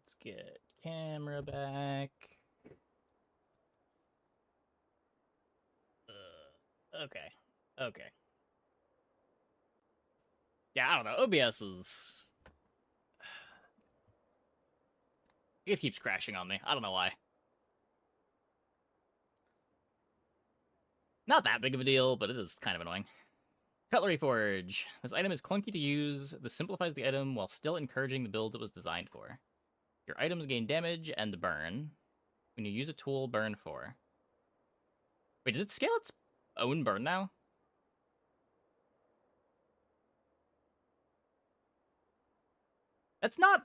Let's get camera back. Okay. Okay. Yeah, I don't know. OBS is... It keeps crashing on me. I don't know why. Not that big of a deal, but it is kind of annoying. Cutlery Forge. This item is clunky to use. This simplifies the item while still encouraging the build it was designed for. Your items gain damage and burn. When you use a tool, burn 4. Wait, did it scale its own burn now? That's not...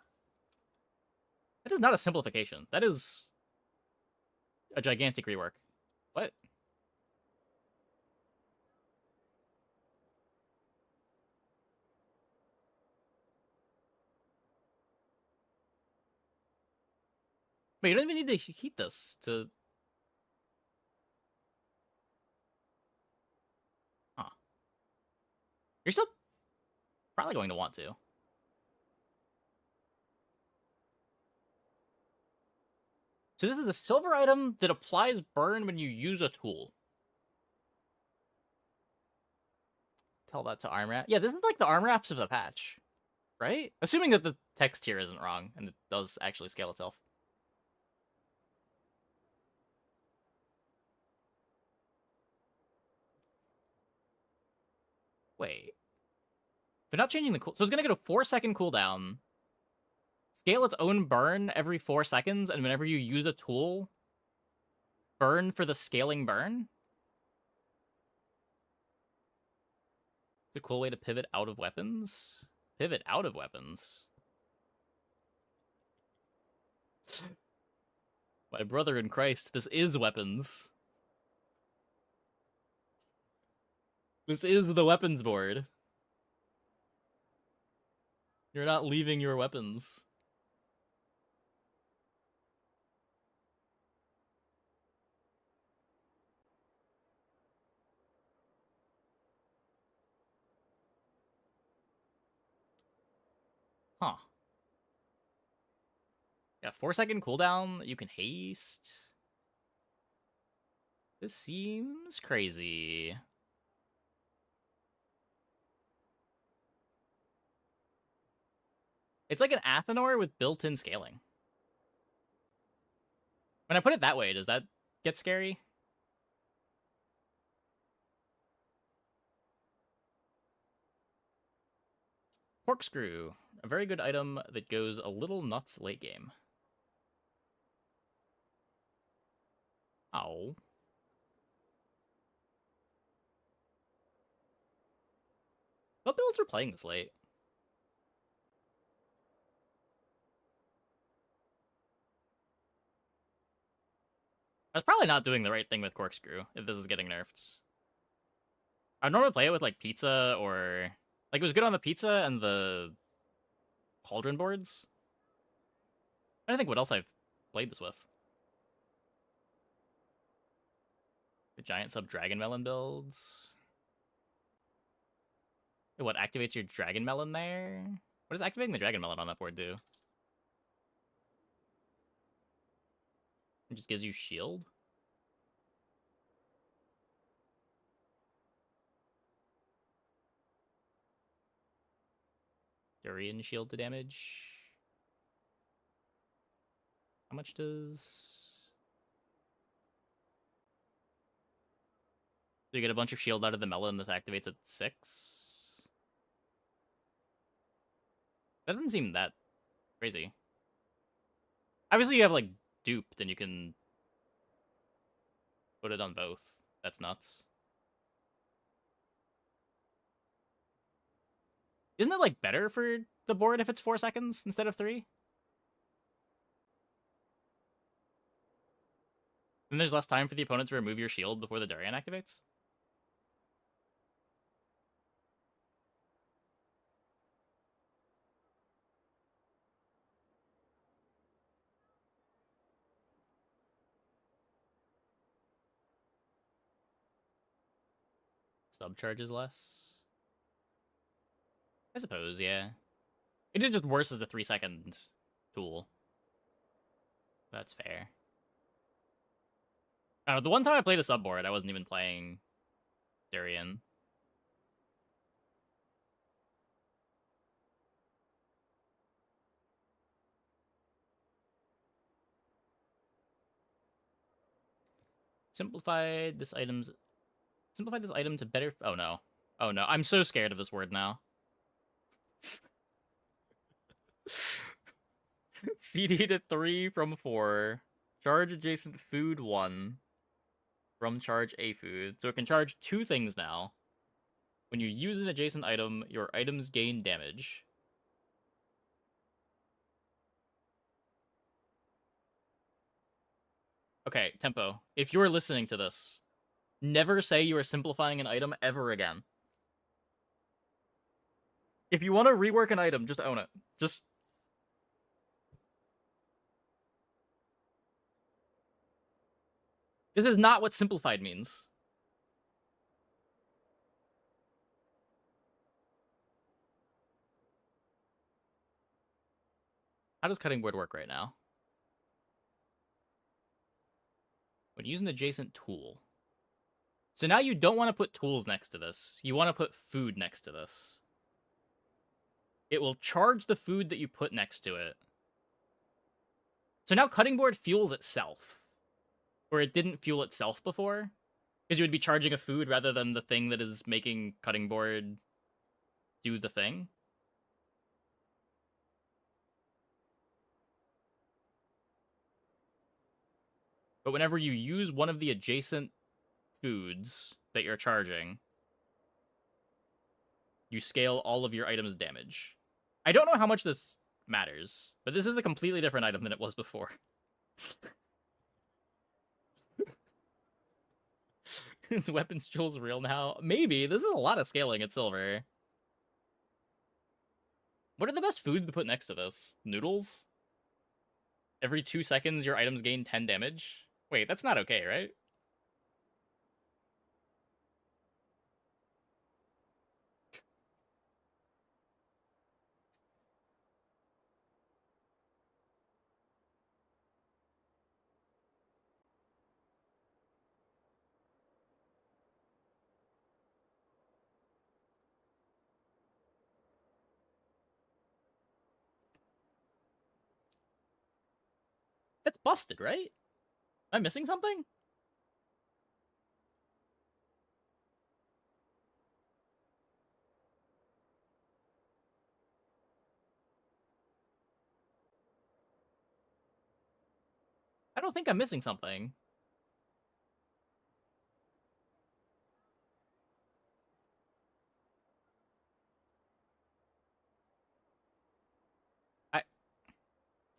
That is not a simplification. That is a gigantic rework. What? Wait, you don't even need to heat this to... Huh. You're still probably going to want to. So this is a silver item that applies burn when you use a tool. Tell that to arm wrap. Yeah, this is like the arm wraps of the patch, right? Assuming that the text here isn't wrong and it does actually scale itself. Wait. They're not changing the cool... So it's going to get a 4-second cooldown, scale its own burn every 4 seconds, and whenever you use a tool, burn for the scaling burn? It's a cool way to pivot out of weapons. Pivot out of weapons? My brother in Christ, this is weapons. This is the weapons board. You're not leaving your weapons. Huh. Yeah, 4-second cooldown, you can haste. This seems crazy. It's like an Athenor with built-in scaling. When I put it that way, does that get scary? Corkscrew, a very good item that goes a little nuts late game. Oh. What builds were playing this late? I was probably not doing the right thing with Corkscrew if this is getting nerfed. I'd normally play it with like pizza or... Like, it was good on the pizza and the cauldron boards. I don't think what else I've played this with. The giant sub dragon melon builds. What activates your dragon melon there? What does activating the dragon melon on that board do? It just gives you shield? Durian shield to damage. How much does... So you get a bunch of shield out of the melon. This activates at 6. Doesn't seem that crazy. Obviously, you have, like, duped, and you can put it on both. That's nuts. Isn't it, like, better for the board if it's 4 seconds instead of 3? Then there's less time for the opponent to remove your shield before the Durian activates? Subcharges less? I suppose, yeah. It is just worse as the 3-second tool. That's fair. I don't know, the one time I played a subboard, I wasn't even playing Durian. Simplified this item's Simplified this item to better. Oh no. Oh no. I'm so scared of this word now. CD to 3 from 4. Charge adjacent food 1 from charge a food. So it can charge 2 things now. When you use an adjacent item, your items gain damage. Okay, Tempo. If you're listening to this, never say you are simplifying an item ever again. If you want to rework an item, just own it. Just. This is not what simplified means. How does cutting board work right now? When you use an adjacent tool. So now you don't want to put tools next to this. You want to put food next to this. It will charge the food that you put next to it. So now cutting board fuels itself. Where it didn't fuel itself before. Because you would be charging a food rather than the thing that is making cutting board do the thing. But whenever you use one of the adjacent foods that you're charging, you scale all of your items' damage. I don't know how much this matters, but this is a completely different item than it was before. Is weapons jewels real now? Maybe. This is a lot of scaling at silver. What are the best foods to put next to this? Noodles? Every 2 seconds, your items gain 10 damage? Wait, that's not okay, right? That's busted, right? Am I missing something? I don't think I'm missing something. I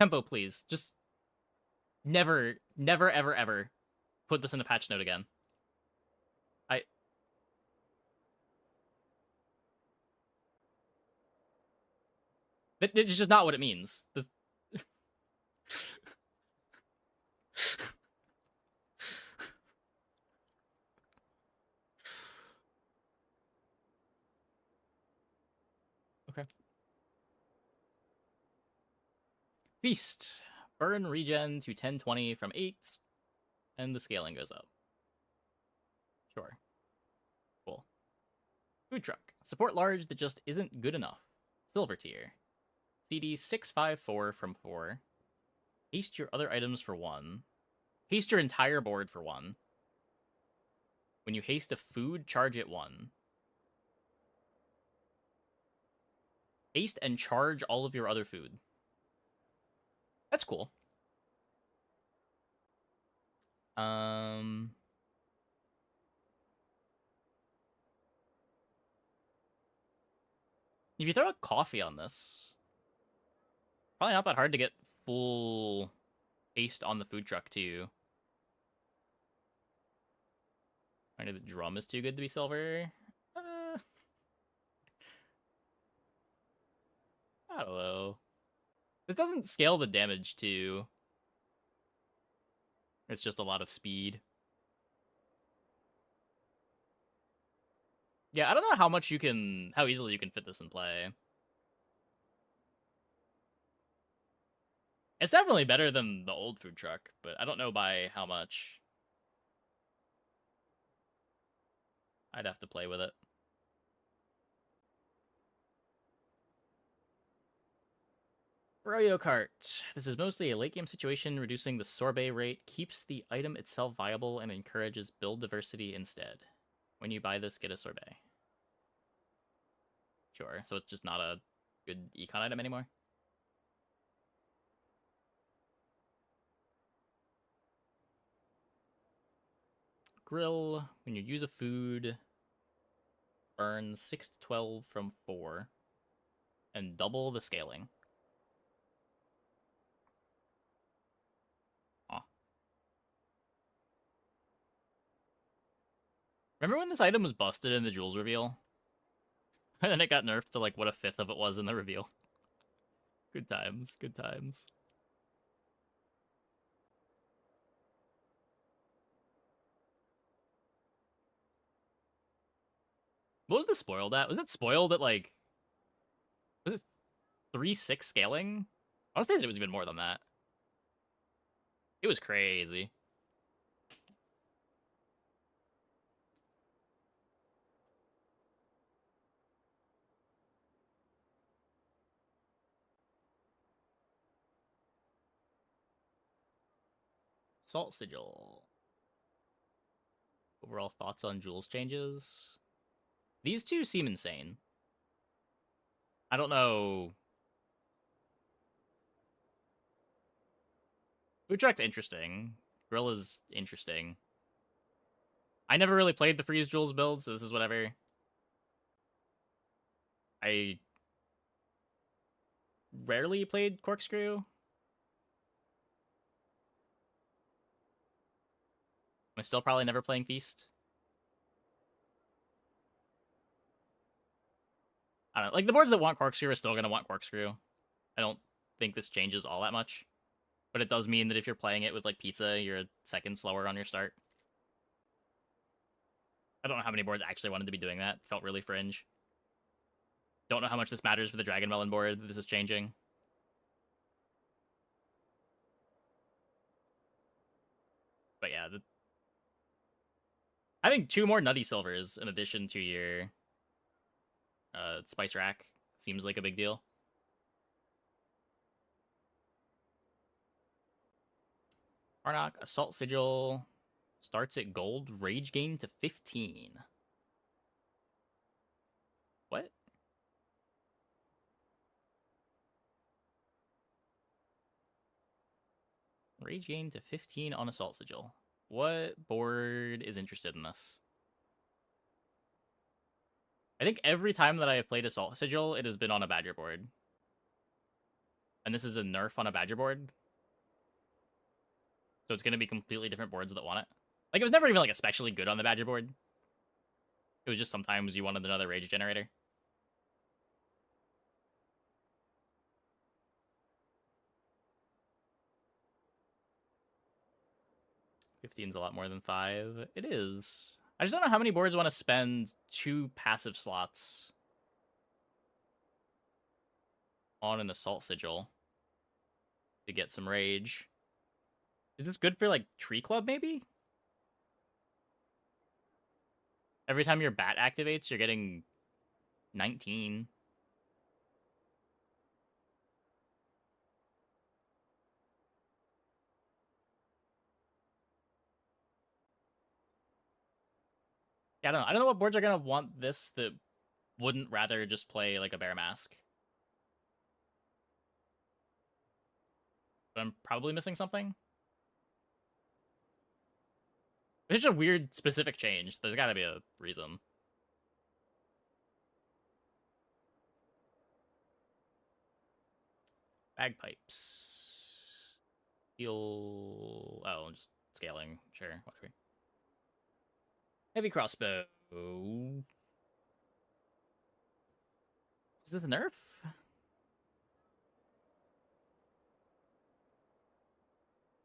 Tempo, please. Just never, never, ever, ever put this in a patch note again. I It's just not what it means. Okay. Feast. Burn regen to 1020 from 8, and the scaling goes up. Sure. Cool. Food truck. Support large that just isn't good enough. Silver tier. CD 654 from 4. Haste your other items for 1. Haste your entire board for 1. When you haste a food, charge it 1. Haste and charge all of your other food. That's cool. If you throw a coffee on this, probably not that hard to get full haste on the food truck too. I know the drum is too good to be silver. I don't know. This doesn't scale the damage too. It's just a lot of speed. Yeah, I don't know how easily you can fit this in play. It's definitely better than the old food truck, but I don't know by how much. I'd have to play with it. Froyo Cart. This is mostly a late game situation. Reducing the sorbet rate keeps the item itself viable and encourages build diversity instead. When you buy this, get a sorbet. Sure, so it's just not a good econ item anymore. Grill. When you use a food, burn 6 to 12 from 4 and double the scaling. Aw. Remember when this item was busted in the Jewels reveal? And then it got nerfed to like what a fifth of it was in the reveal. Good times, good times. What was the spoiled at? Was it spoiled at like, was it 3-6 scaling? I was thinking it was even more than that. It was crazy. Salt Sigil. Overall thoughts on Jules changes? These two seem insane. I don't know. Food Truck's interesting. Grill is interesting. I never really played the Freeze Jules build, so this is whatever. I rarely played Corkscrew. I'm still probably never playing Feast. I don't know. Like, the boards that want Corkscrew are still going to want Corkscrew. I don't think this changes all that much. But it does mean that if you're playing it with, like, Pizza, you're a second slower on your start. I don't know how many boards actually wanted to be doing that. It felt really fringe. Don't know how much this matters for the Dragon Melon board that this is changing. But yeah, I think 2 more Nutty Silvers in addition to your Spice Rack seems like a big deal. Arnok, Assault Sigil starts at gold, rage gain to 15. What? Rage gain to 15 on Assault Sigil. What board is interested in this? I think every time that I have played Assault Sigil, it has been on a Badger board. And this is a nerf on a Badger board. So it's going to be completely different boards that want it. Like, it was never even, like, especially good on the Badger board. It was just sometimes you wanted another Rage Generator. $15's a lot more than 5. It is. I just don't know how many boards want to spend 2 passive slots on an Assault Sigil to get some Rage. Is this good for, like, Tree Club, maybe? Every time your Bat activates, you're getting 19. Yeah, I don't know. I don't know what boards are going to want this that wouldn't rather just play, like, a Bear Mask. But I'm probably missing something. It's just a weird, specific change. There's got to be a reason. Bagpipes. Heal. Oh, just scaling. Sure, whatever. Heavy crossbow. Is it the nerf?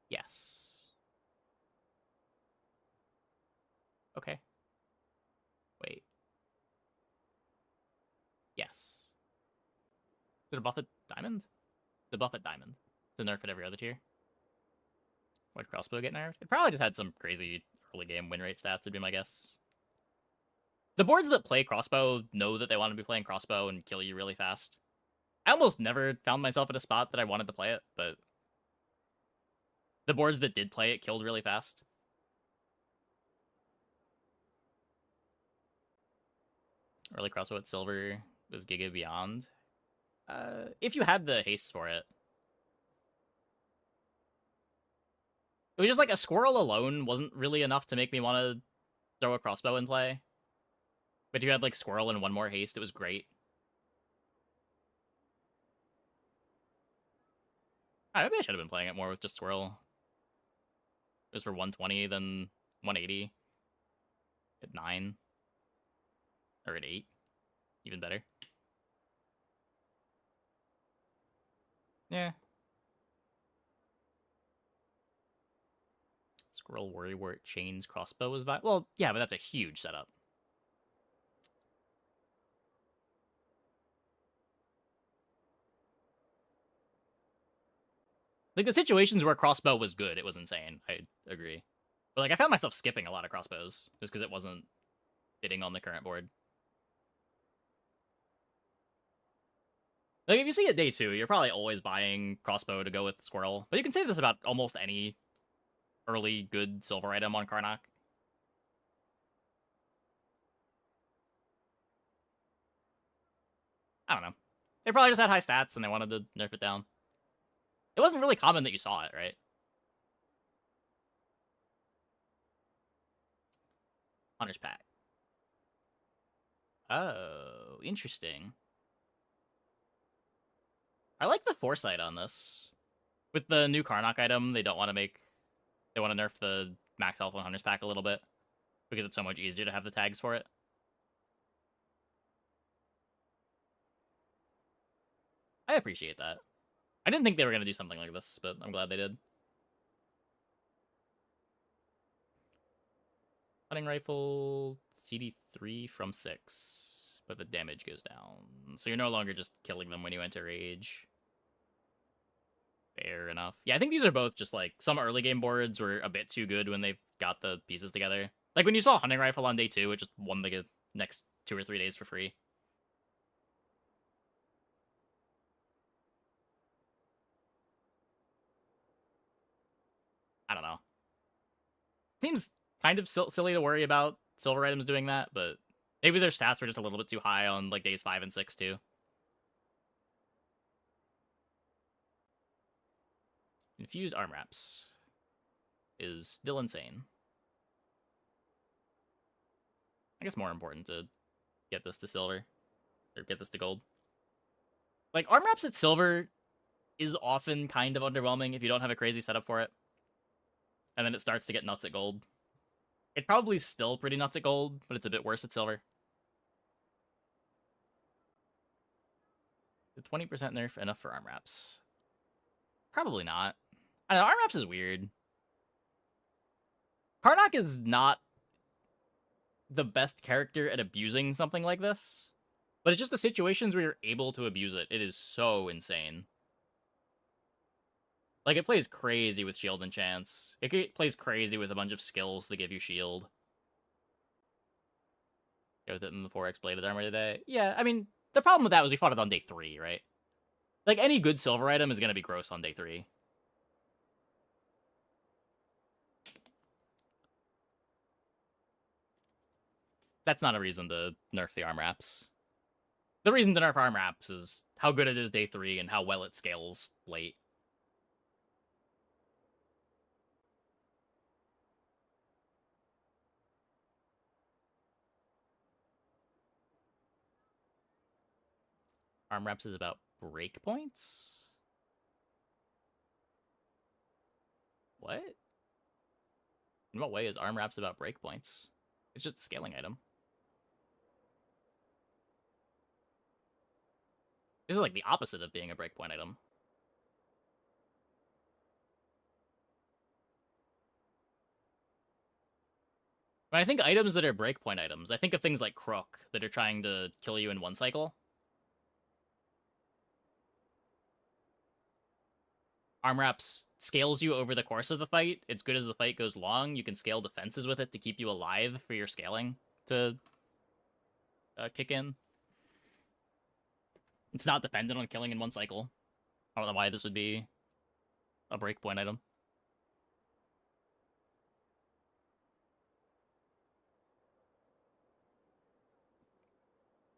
Yes. Okay. Wait. Yes. Is it a buff at diamond? The buff at diamond. to nerf at every other tier. Why'd crossbow get nerfed? It probably just had some crazy early game win rate stats, would be my guess. The boards that play crossbow know that they want to be playing crossbow and kill you really fast. I almost never found myself at a spot that I wanted to play it, but the boards that did play it killed really fast. Early crossbow at silver was Giga Beyond. If you had the hastes for it. It was just like a squirrel alone wasn't really enough to make me want to throw a crossbow in play. But if you had like squirrel and one more haste, it was great. Maybe I should have been playing it more with just squirrel. It was for 120 than 180. At 9. Or at 8. Even better. Yeah. Squirrel Warrior Chains crossbow was well, yeah, but that's a huge setup. Like, the situations where crossbow was good, it was insane. I agree. But, like, I found myself skipping a lot of crossbows just because it wasn't fitting on the current board. Like, if you see it day 2, you're probably always buying crossbow to go with squirrel. But you can say this about almost any early good silver item on Karnak. I don't know. They probably just had high stats and they wanted to nerf it down. It wasn't really common that you saw it, right? Hunter's Pack. Oh, interesting. I like the foresight on this. With the new Karnak item, they want to nerf the max health on Hunter's Pack a little bit. Because it's so much easier to have the tags for it. I appreciate that. I didn't think they were going to do something like this, but I'm glad they did. Hunting rifle, CD3 from 6, but the damage goes down. So you're no longer just killing them when you enter rage. Fair enough. Yeah, I think these are both just like some early game boards were a bit too good when they've got the pieces together. Like when you saw hunting rifle on day 2, it just won the next 2 or 3 days for free. I don't know. Seems kind of silly to worry about silver items doing that, but maybe their stats were just a little bit too high on like days 5 and 6 too. Infused arm wraps is still insane. I guess more important to get this to silver or get this to gold. Like arm wraps at silver is often kind of underwhelming if you don't have a crazy setup for it. And then it starts to get nuts at gold. It probably still pretty nuts at gold, but it's a bit worse at silver. The 20% nerf enough for arm wraps? Probably not. I don't know, arm wraps is weird. Karnak is not the best character at abusing something like this, but it's just the situations where you're able to abuse it. It is so insane. Like, it plays crazy with shield enchants. It plays crazy with a bunch of skills that give you shield. Go with it in the 4x bladed armor today. Yeah, I mean, the problem with that was we fought it on day 3, right? Like, any good silver item is going to be gross on day 3. That's not a reason to nerf the arm wraps. The reason to nerf arm wraps is how good it is day 3 and how well it scales late. Arm wraps is about breakpoints? What? In what way is arm wraps about breakpoints? It's just a scaling item. This is like the opposite of being a breakpoint item. When I think items that are breakpoint items, I think of things like Crook that are trying to kill you in one cycle. Arm Wraps scales you over the course of the fight. It's good as the fight goes long. You can scale defenses with it to keep you alive for your scaling to kick in. It's not dependent on killing in one cycle. I don't know why this would be a breakpoint item.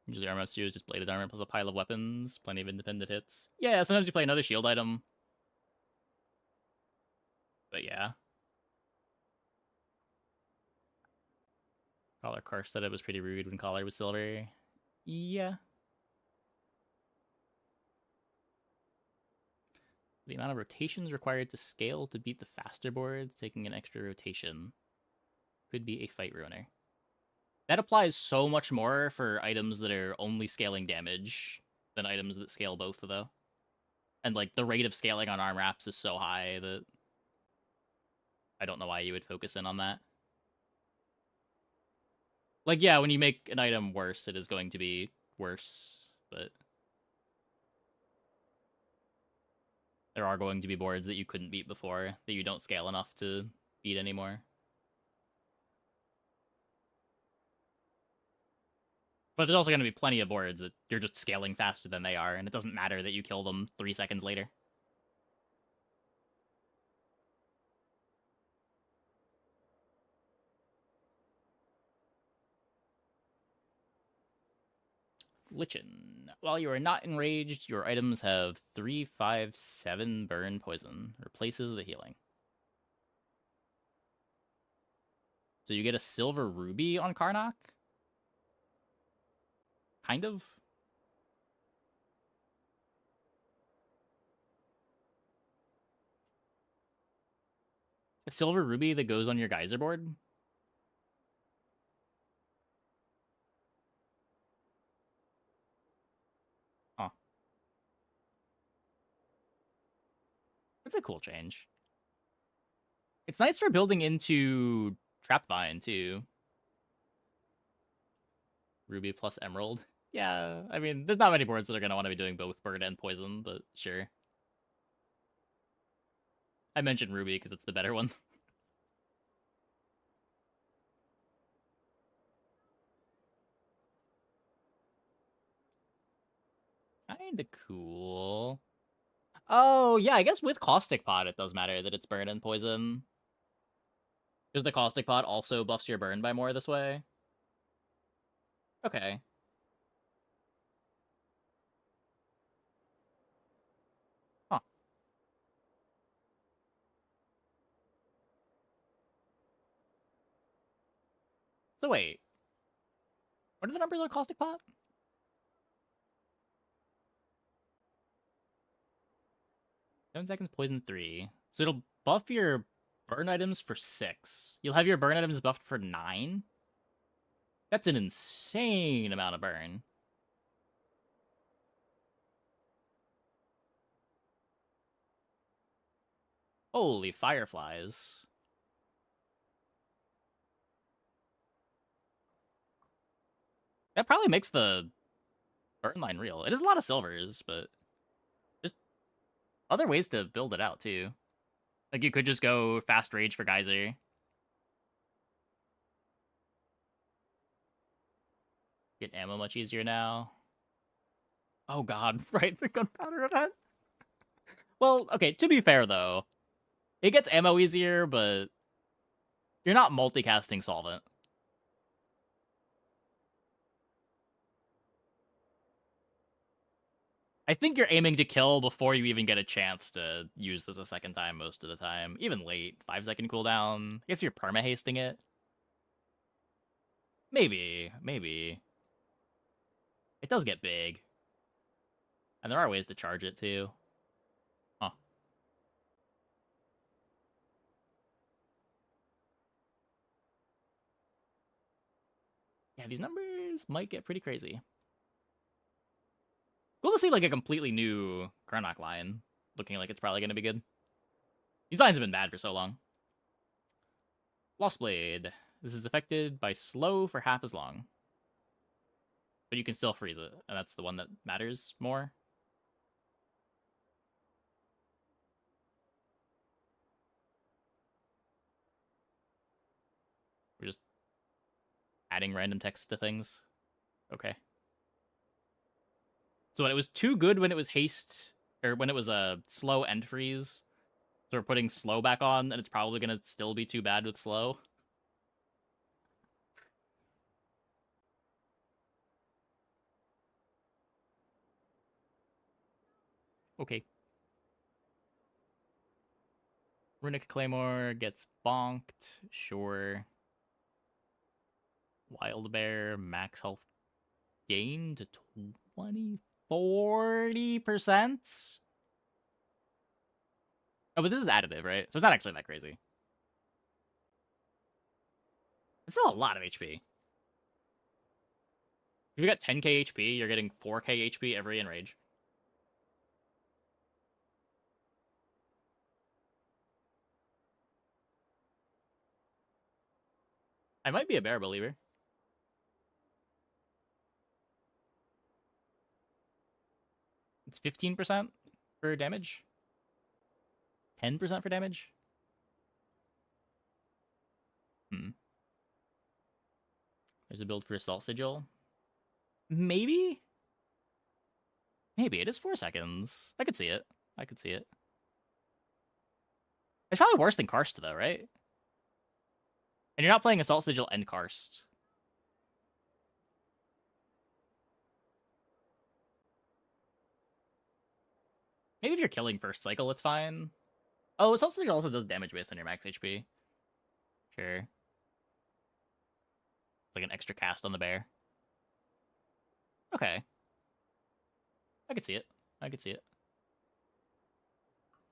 Usually armor ups is just bladed armor plus a pile of weapons, plenty of independent hits. Yeah, sometimes you play another shield item. But yeah. Collar Karst said it was pretty rude when Collar was silver. Yeah. The amount of rotations required to scale to beat the faster boards, taking an extra rotation, could be a fight ruiner. That applies so much more for items that are only scaling damage than items that scale both, though. And, like, the rate of scaling on arm wraps is so high that I don't know why you would focus in on that. Like, yeah, when you make an item worse, it is going to be worse, but there are going to be boards that you couldn't beat before that you don't scale enough to beat anymore. But there's also going to be plenty of boards that you're just scaling faster than they are, and it doesn't matter that you kill them 3 seconds later. Lichen. While you are not enraged, your items have 3, 5, 7 burn poison. Replaces the healing. So you get a silver ruby on Karnak? Kind of. A silver ruby that goes on your geyser board? Huh. It's a cool change. It's nice for building into Trapvine, too. Ruby plus Emerald. Yeah, I mean, there's not many boards that are going to want to be doing both burn and poison, but sure. I mentioned Ruby because it's the better one. Kinda cool. Oh, yeah, I guess with Caustic Pot it does matter that it's burn and poison. Because the Caustic Pot also buffs your burn by more this way. Okay. Huh. So wait. What are the numbers on Caustic Pot? 7 seconds, poison 3. So it'll buff your burn items for 6. You'll have your burn items buffed for 9? That's an insane amount of burn. Holy fireflies. That probably makes the burn line real. It is a lot of silvers, but there's other ways to build it out, too. Like, you could just go fast rage for Geyser. Get ammo much easier now. Oh god, right, the gunpowder event? Well, okay, to be fair, though, it gets ammo easier, but you're not multicasting Solvent. I think you're aiming to kill before you even get a chance to use this a second time most of the time. Even late, 5-second cooldown. I guess you're perma-hasting it. Maybe. It does get big. And there are ways to charge it, too. Huh. Yeah, these numbers might get pretty crazy. Cool to see, like, a completely new Karnak line. Looking like it's probably going to be good. These lines have been bad for so long. Lost Blade. This is affected by slow for half as long. But you can still freeze it, and that's the one that matters more. adding random text to things. Okay. So when it was too good when it was haste, or when it was a slow end freeze. So we're putting slow back on, and it's probably gonna still be too bad with slow. Okay. Runic Claymore gets bonked. Sure. Wild Bear, max health gain to 40%? Oh, but this is additive, right? So it's not actually that crazy. It's still a lot of HP. If you got 10k HP, you're getting 4k HP every enrage. I might be a bear believer. It's 15% for damage. 10% for damage. There's a build for Assault Sigil. Maybe? Maybe. It is 4 seconds. I could see it. I could see it. It's probably worse than Karst, though, right? And you're not playing Assault Sigil and Karst. Maybe if you're killing first cycle, it's fine. Oh, Assault Sigil also does damage based on your max HP. Sure. It's like an extra cast on the bear. Okay. I could see it. I could see it.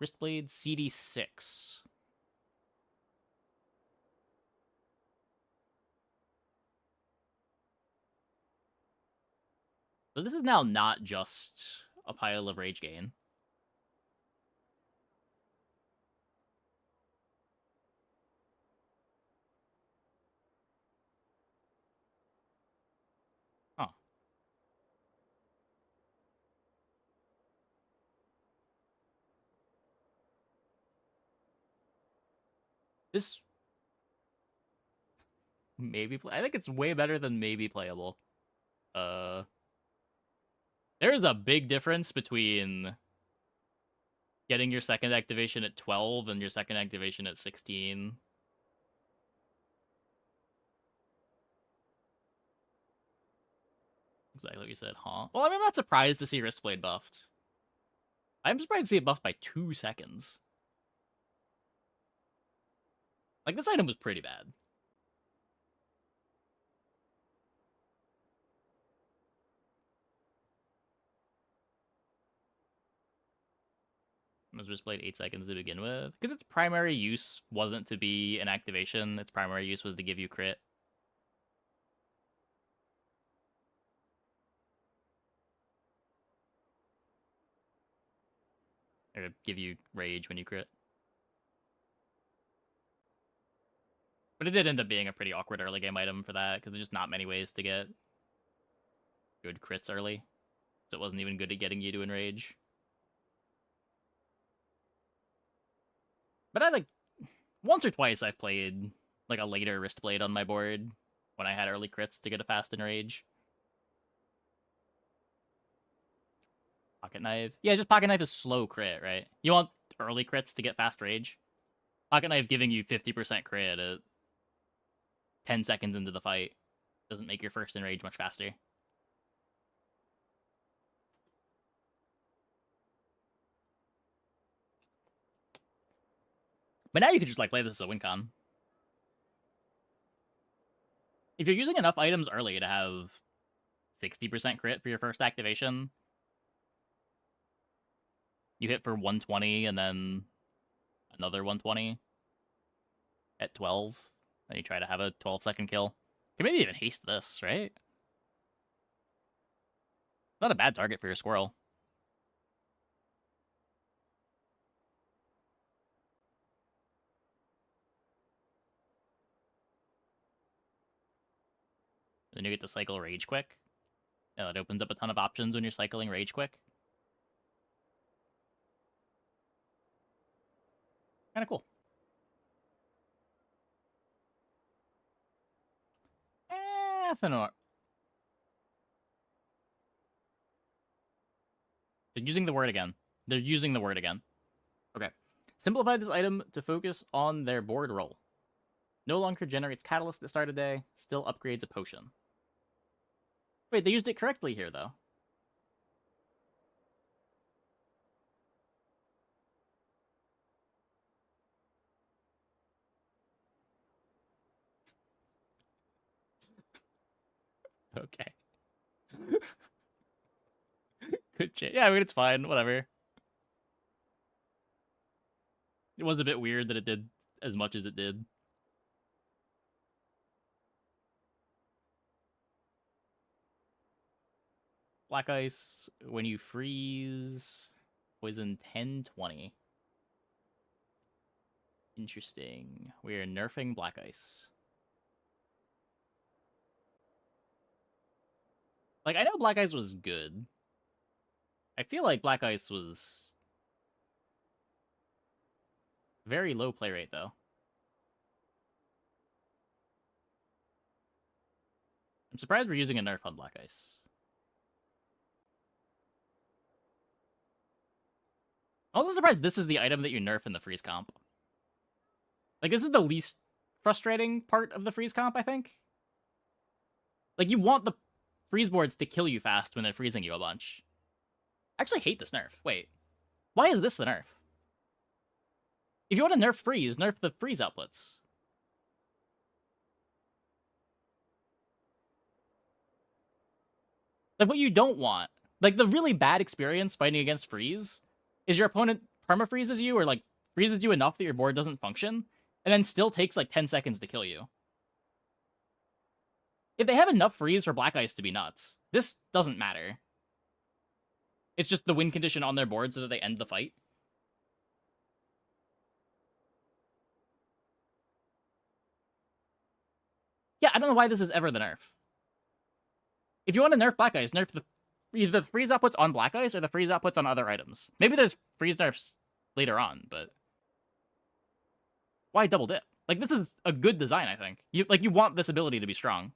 Wristblade CD6. So this is now not just a pile of rage gain. Huh. This maybe I think it's way better than maybe playable. There is a big difference between getting your second activation at 12 and your second activation at 16. Exactly what you said, huh? Well, I mean, I'm not surprised to see Wristblade buffed. I'm surprised to see it buffed by 2 seconds. Like, this item was pretty bad. It was Wristblade 8 seconds to begin with. Because its primary use wasn't to be an activation. Its primary use was to give you crit. Or to give you rage when you crit. But it did end up being a pretty awkward early game item for that, because there's just not many ways to get good crits early. So it wasn't even good at getting you to enrage. But I like once or twice I've played like a later Wristblade on my board when I had early crits to get a fast enrage. Pocket Knife. Yeah, just Pocket Knife is slow crit, right? You want early crits to get fast rage. Pocket Knife giving you 50% crit at 10 seconds into the fight doesn't make your first enrage much faster. But now you could just like play this as a win con. If you're using enough items early to have 60% crit for your first activation, you hit for 120 and then another 120 at 12, and you try to have a 12-second kill. You can maybe even haste this, right? Not a bad target for your squirrel. Then you get to cycle Rage Quick. Yeah, that opens up a ton of options when you're cycling Rage Quick. Kind of cool. Athenor. They're using the word again. They're using the word again. Okay. Simplify this item to focus on their board roll. No longer generates catalyst at the start of the day. Still upgrades a potion. Wait, they used it correctly here, though. Okay. Good change. Yeah, I mean, it's fine. Whatever. It was a bit weird that it did as much as it did. Black Ice, when you freeze, poison 10-20. Interesting. We're nerfing Black Ice. Like, I know Black Ice was good. I feel like Black Ice was very low play rate, though. I'm surprised we're using a nerf on Black Ice. I'm also surprised this is the item that you nerf in the freeze comp. Like, this is the least frustrating part of the freeze comp, I think. Like, you want the freeze boards to kill you fast when they're freezing you a bunch. I actually hate this nerf. Wait. Why is this the nerf? If you want to nerf the freeze outputs. Like, what you don't want. Like, the really bad experience fighting against freeze is your opponent perma-freezes you or, like, freezes you enough that your board doesn't function, and then still takes, like, 10 seconds to kill you. If they have enough freeze for Black Ice to be nuts, this doesn't matter. It's just the win condition on their board so that they end the fight. Yeah, I don't know why this is ever the nerf. If you want to nerf Black Ice, nerf either the freeze outputs on Black Ice or the freeze outputs on other items. Maybe there's freeze nerfs later on, but why double dip? Like, this is a good design, I think. You want this ability to be strong.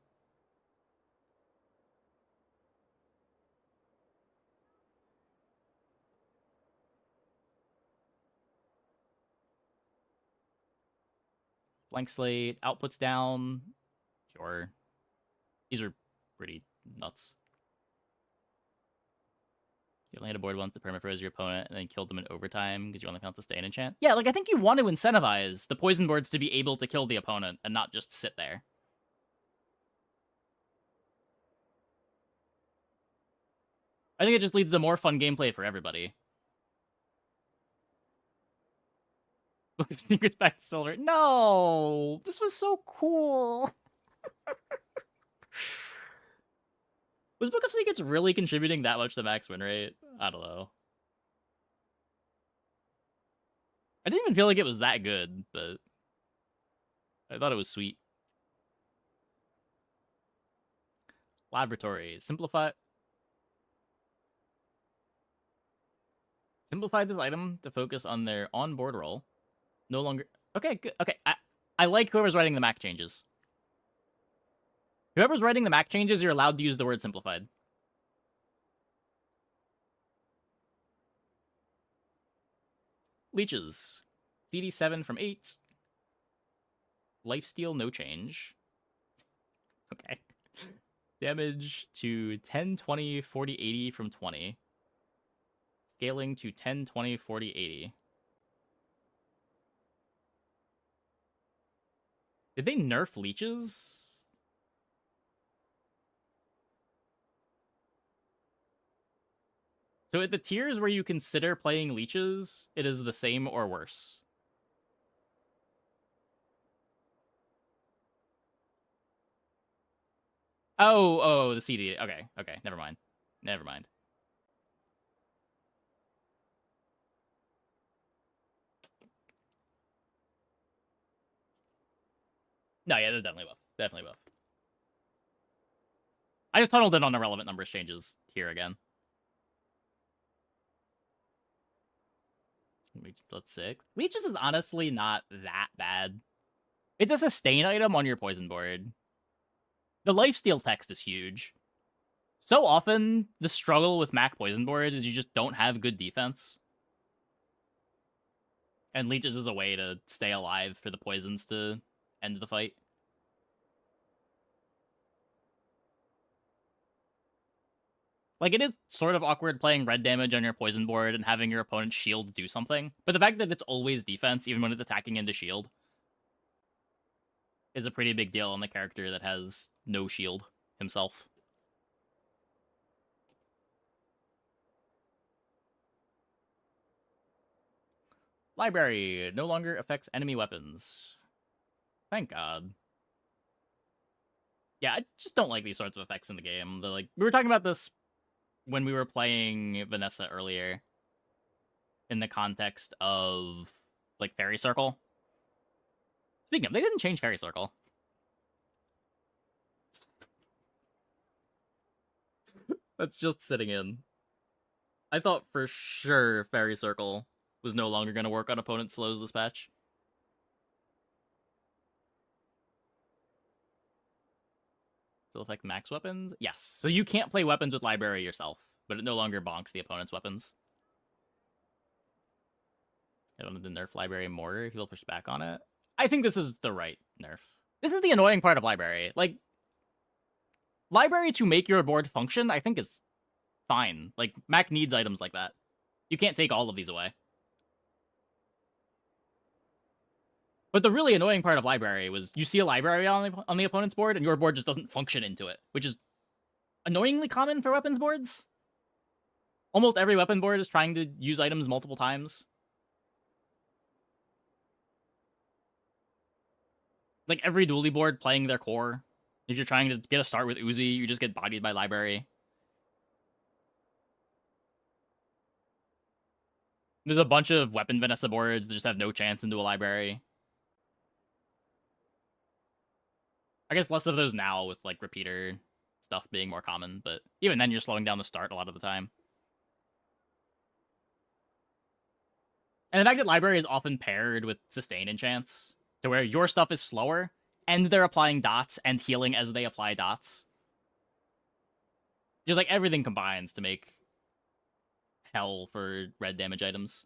Blank slate, outputs down. Sure. These are pretty nuts. You only had a board once to permafroze your opponent and then killed them in overtime because you want the count to stay in enchant. Yeah, like, I think you want to incentivize the poison boards to be able to kill the opponent and not just sit there. I think it just leads to more fun gameplay for everybody. Secrets back to silver. No! This was so cool! Was Book of Secrets really contributing that much to max win rate? I don't know. I didn't even feel like it was that good, but I thought it was sweet. Laboratory. Simplify this item to focus on their on-board roll. No longer... Okay, good. Okay, I like whoever's writing the Mac changes. Whoever's writing the Mac changes, you're allowed to use the word simplified. Leeches. CD7 from 8. Lifesteal, no change. Okay. Damage to 10, 20, 40, 80 from 20. Scaling to 10, 20, 40, 80. Did they nerf leeches? So at the tiers where you consider playing leeches, it is the same or worse. Oh, the CD. Okay, never mind. Never mind. No, yeah, there's definitely buff. Definitely buff. I just tunneled in on irrelevant numbers changes here again. Let's 6. Leeches is honestly not that bad. It's a sustain item on your poison board. The lifesteal text is huge. So often, the struggle with Mac poison boards is you just don't have good defense. And leeches is a way to stay alive for the poisons to end the fight. Like, it is sort of awkward playing red damage on your poison board and having your opponent's shield do something, but the fact that it's always defense, even when it's attacking into shield, is a pretty big deal on the character that has no shield himself. Library no longer affects enemy weapons. Thank God. Yeah, I just don't like these sorts of effects in the game. We were talking about this when we were playing Vanessa earlier, in the context of like Fairy Circle. Speaking of, they didn't change Fairy Circle. That's just sitting in. I thought for sure Fairy Circle was no longer going to work on opponent slows this patch. Still affect max weapons? Yes. So you can't play weapons with library yourself, but it no longer bonks the opponent's weapons. I don't know the nerf library more. He will push back on it. I think this is the right nerf. This is the annoying part of library. Like, library to make your board function, I think is fine. Like, Mac needs items like that. You can't take all of these away. But the really annoying part of library was you see a library on the opponent's board and your board just doesn't function into it, which is annoyingly common for weapons boards. Almost every weapon board is trying to use items multiple times. Like every dually board playing their core. If you're trying to get a start with Uzi, you just get bodied by library. There's a bunch of weapon Vanessa boards that just have no chance into a library. I guess less of those now with like repeater stuff being more common, but even then you're slowing down the start a lot of the time. And the fact that library is often paired with sustain enchants, to where your stuff is slower, and they're applying dots and healing as they apply dots. Just like everything combines to make hell for red damage items.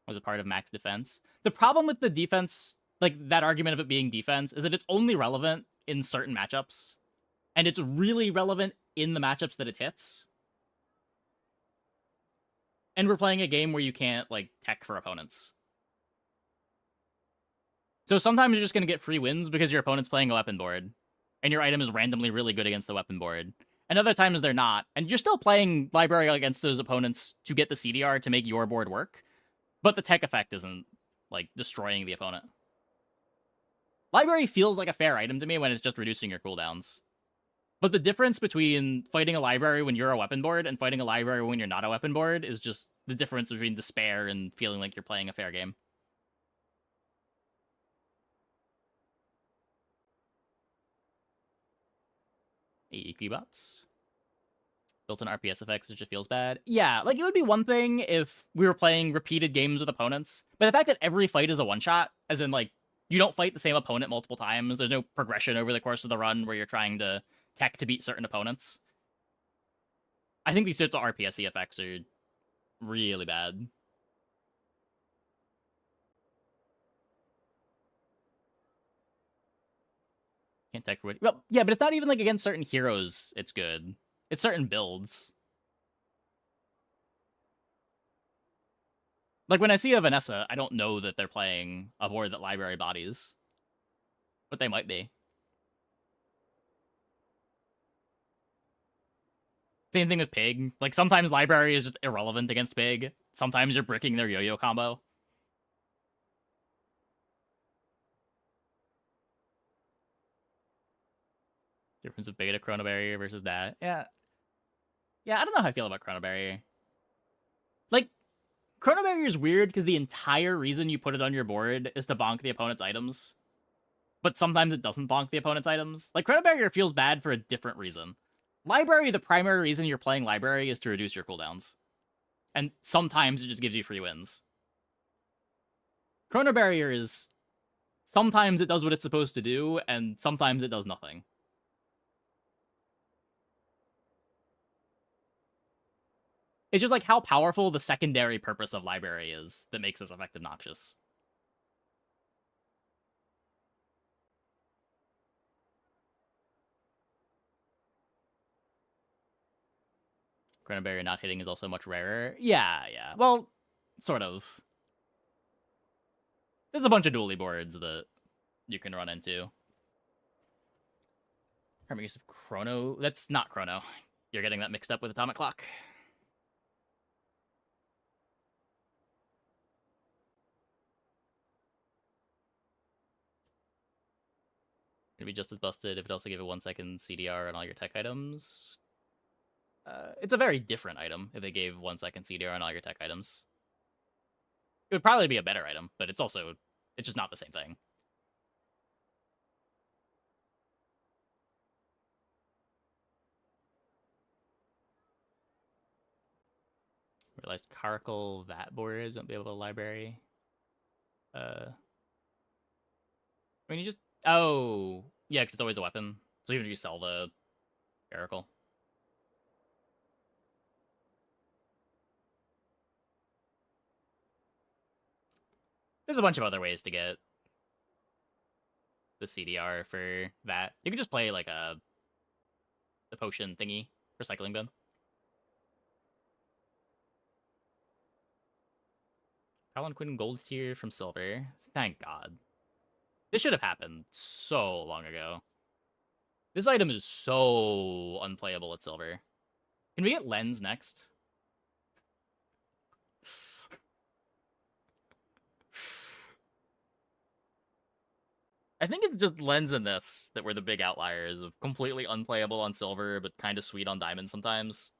Was a part of max defense. The problem with the defense, like that argument of it being defense, is that it's only relevant in certain matchups. And it's really relevant in the matchups that it hits. And we're playing a game where you can't, like, tech for opponents. So sometimes you're just going to get free wins because your opponent's playing a weapon board. And your item is randomly really good against the weapon board. And other times they're not. And you're still playing library against those opponents to get the CDR to make your board work. But the tech effect isn't, like, destroying the opponent. Library feels like a fair item to me when it's just reducing your cooldowns. But the difference between fighting a library when you're a weapon board and fighting a library when you're not a weapon board is just the difference between despair and feeling like you're playing a fair game. EQ bots. Built-in RPS effects, which just feels bad. Yeah, like, it would be one thing if we were playing repeated games with opponents, but the fact that every fight is a one-shot, as in, like, you don't fight the same opponent multiple times, there's no progression over the course of the run where you're trying to tech to beat certain opponents. I think these sorts of RPSy effects are really bad. Can't tech for what? Well, yeah, but it's not even like against certain heroes it's good. It's certain builds. Like when I see a Vanessa, I don't know that they're playing a board that library bodies. But they might be. Same thing with Pig. Like, sometimes library is just irrelevant against Pig. Sometimes you're bricking their yo-yo combo. Difference of beta Chrono Barrier versus that. Yeah. Yeah, I don't know how I feel about Chrono Barrier. Like, Chrono Barrier is weird because the entire reason you put it on your board is to bonk the opponent's items. But sometimes it doesn't bonk the opponent's items. Like, Chrono Barrier feels bad for a different reason. Library, the primary reason you're playing library is to reduce your cooldowns. And sometimes it just gives you free wins. Chrono Barrier is sometimes it does what it's supposed to do, and sometimes it does nothing. It's just like how powerful the secondary purpose of library is that makes this effect obnoxious. Chronobarrier not hitting is also much rarer. Yeah, yeah. Well, sort of. There's a bunch of dually boards that you can run into. Primary use of Chrono. That's not Chrono. You're getting that mixed up with Atomic Clock. It'd be just as busted if it also gave a 1 second CDR on all your tech items. It's a very different item if it gave 1 second CDR on all your tech items. It would probably be a better item, but it's just not the same thing. Realized Caracal Vat boards won't be able to library. I mean, you just... Oh, yeah, because it's always a weapon. So even if you sell the Caracal. There's a bunch of other ways to get the CDR for that. You could just play like the potion thingy for Cycling Bin. Palanquin Gold tier from Silver. Thank God. This should have happened so long ago. This item is so unplayable at Silver. Can we get Lens next? I think it's just Lens and this that were the big outliers of completely unplayable on Silver, but kind of sweet on Diamond sometimes.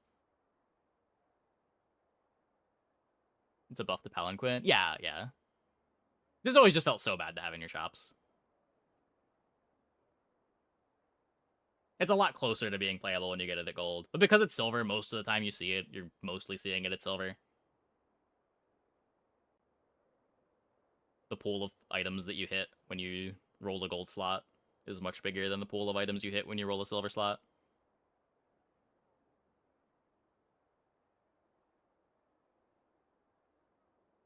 It's a buff to Palanquin. Yeah, yeah. This always just felt so bad to have in your shops. It's a lot closer to being playable when you get it at Gold. But because it's Silver, most of the time you see it, you're mostly seeing it at Silver. The pool of items that you hit when you roll a Gold slot is much bigger than the pool of items you hit when you roll a Silver slot.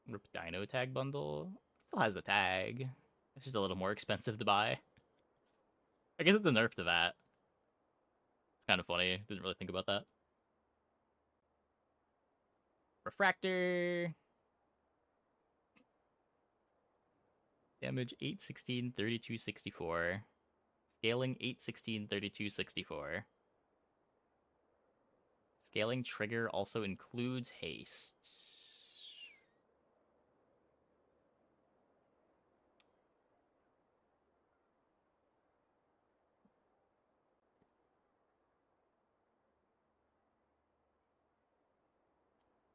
Rip Dino tag bundle still has the tag. It's just a little more expensive to buy. I guess it's a nerf to that. It's kind of funny. Didn't really think about that. Refractor. Damage 8, 16, 32, 64. Scaling 8, 16, 32, 64. Scaling trigger also includes haste.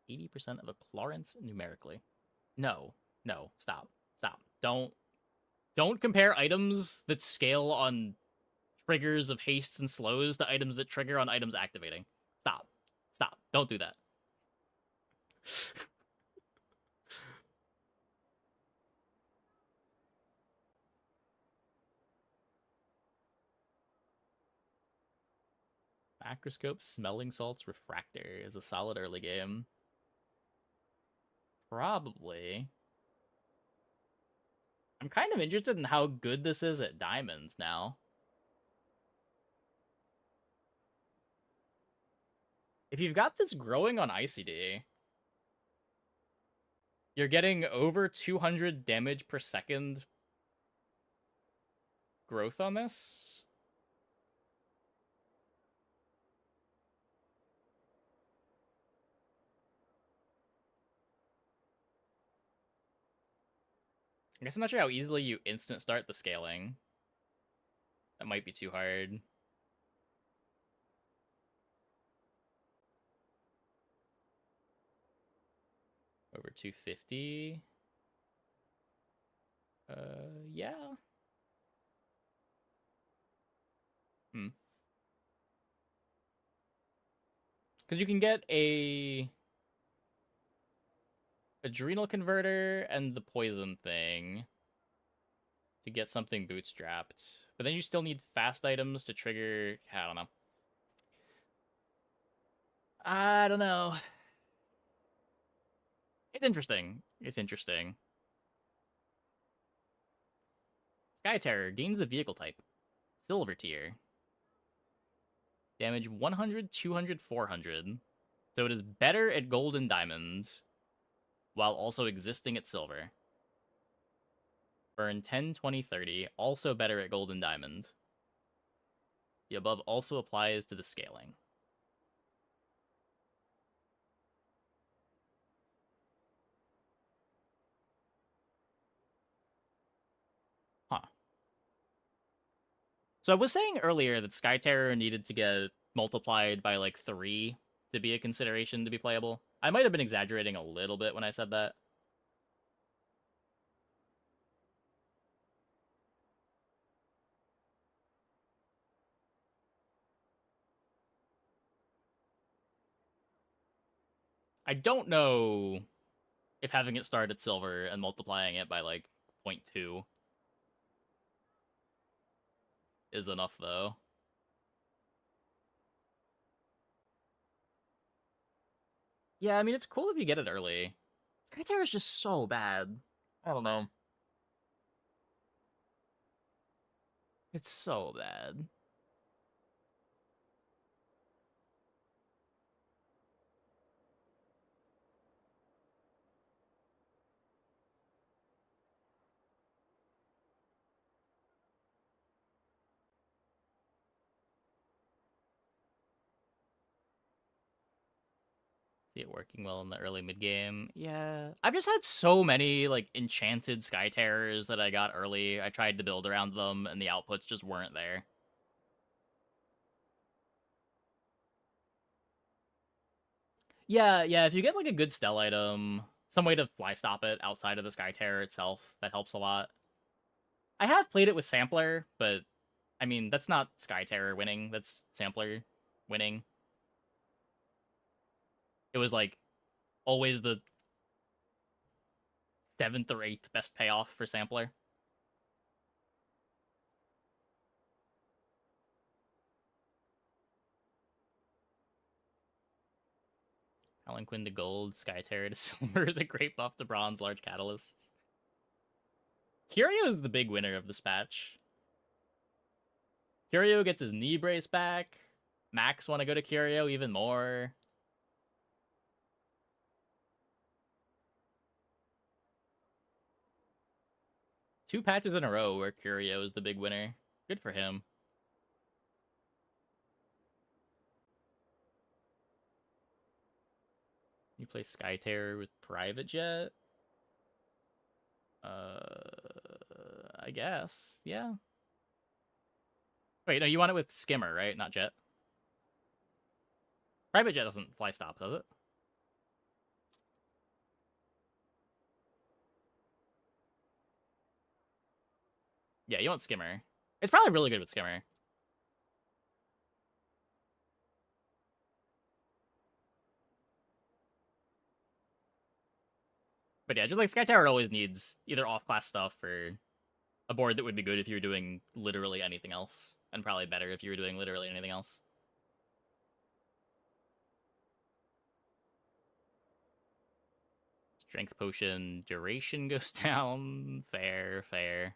80% of a Clarence numerically. No, stop. Don't compare items that scale on triggers of hastes and slows to items that trigger on items activating. Stop. Don't do that. Macroscope, Smelling Salts, Refractor is a solid early game. Probably. I'm kind of interested in how good this is at Diamonds now. If you've got this growing on ICD, you're getting over 200 damage per second growth on this. I guess I'm not sure how easily you instant start the scaling. That might be too hard. Over 250. Yeah. Because you can get a Adrenal Converter and the poison thing. to get something bootstrapped. But then you still need fast items to trigger. I don't know. I don't know. It's interesting. It's interesting. Sky Terror gains the vehicle type. Silver tier. Damage 100, 200, 400. So it is better at gold and diamond, while also existing at silver. Burn 10, 20, 30. Also better at gold and diamond. The above also applies to the scaling. Huh. So I was saying earlier that Sky Terror needed to get multiplied by like 3 to be a consideration to be playable. I might have been exaggerating a little bit when I said that. I don't know if having it start at silver and multiplying it by like 0.2 is enough though. Yeah, I mean it's cool if you get it early. Sky Terror is just so bad. I don't know. It's so bad. See it working well in the early mid game. Yeah. I've just had so many like enchanted Sky Terrors that I got early. I tried to build around them and the outputs just weren't there. Yeah, if you get like a good stealth item, some way to fly stop it outside of the Sky Terror itself, that helps a lot. I have played it with Sampler, but I mean, that's not Sky Terror winning, that's Sampler winning. It was like always the 7th or 8th best payoff for Sampler. Palanquin to gold, Sky Terror to silver is a great buff to bronze, large catalysts. Curio is the big winner of this patch. Curio gets his knee brace back. Max want to go to Curio even more. Two patches in a row where Curio is the big winner. Good for him. You play Sky Terror with Private Jet? I guess. Yeah. Wait, no, you want it with Skimmer, right? Not Jet. Private Jet doesn't fly stop, does it? Yeah, you want Skimmer. It's probably really good with Skimmer. But yeah, just like Sky Tower always needs either off-class stuff or a board that would be good if you were doing literally anything else, and probably better if you were doing literally anything else. Strength potion duration goes down. Fair, fair.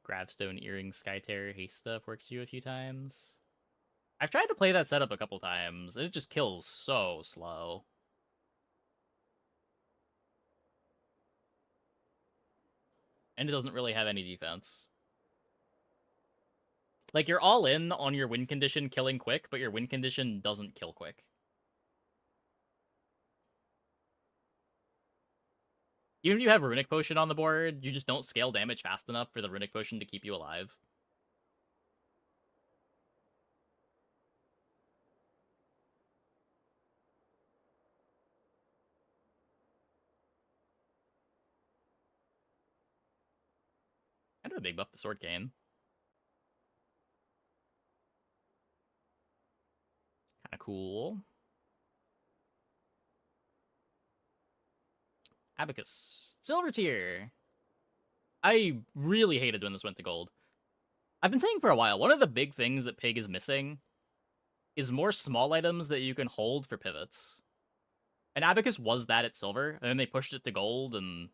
Gravestone earring Sky Terror haste stuff works you a few times. I've tried to play that setup a couple times, and it just kills so slow. And it doesn't really have any defense. Like, you're all in on your win condition killing quick, but your win condition doesn't kill quick. Even if you have Runic Potion on the board, you just don't scale damage fast enough for the Runic Potion to keep you alive. Kind of a big buff to Sword Cane. Kind of cool. Abacus. Silver tier. I really hated when this went to gold. I've been saying for a while, one of the big things that Pig is missing is more small items that you can hold for pivots. And Abacus was that at silver, and then they pushed it to gold, and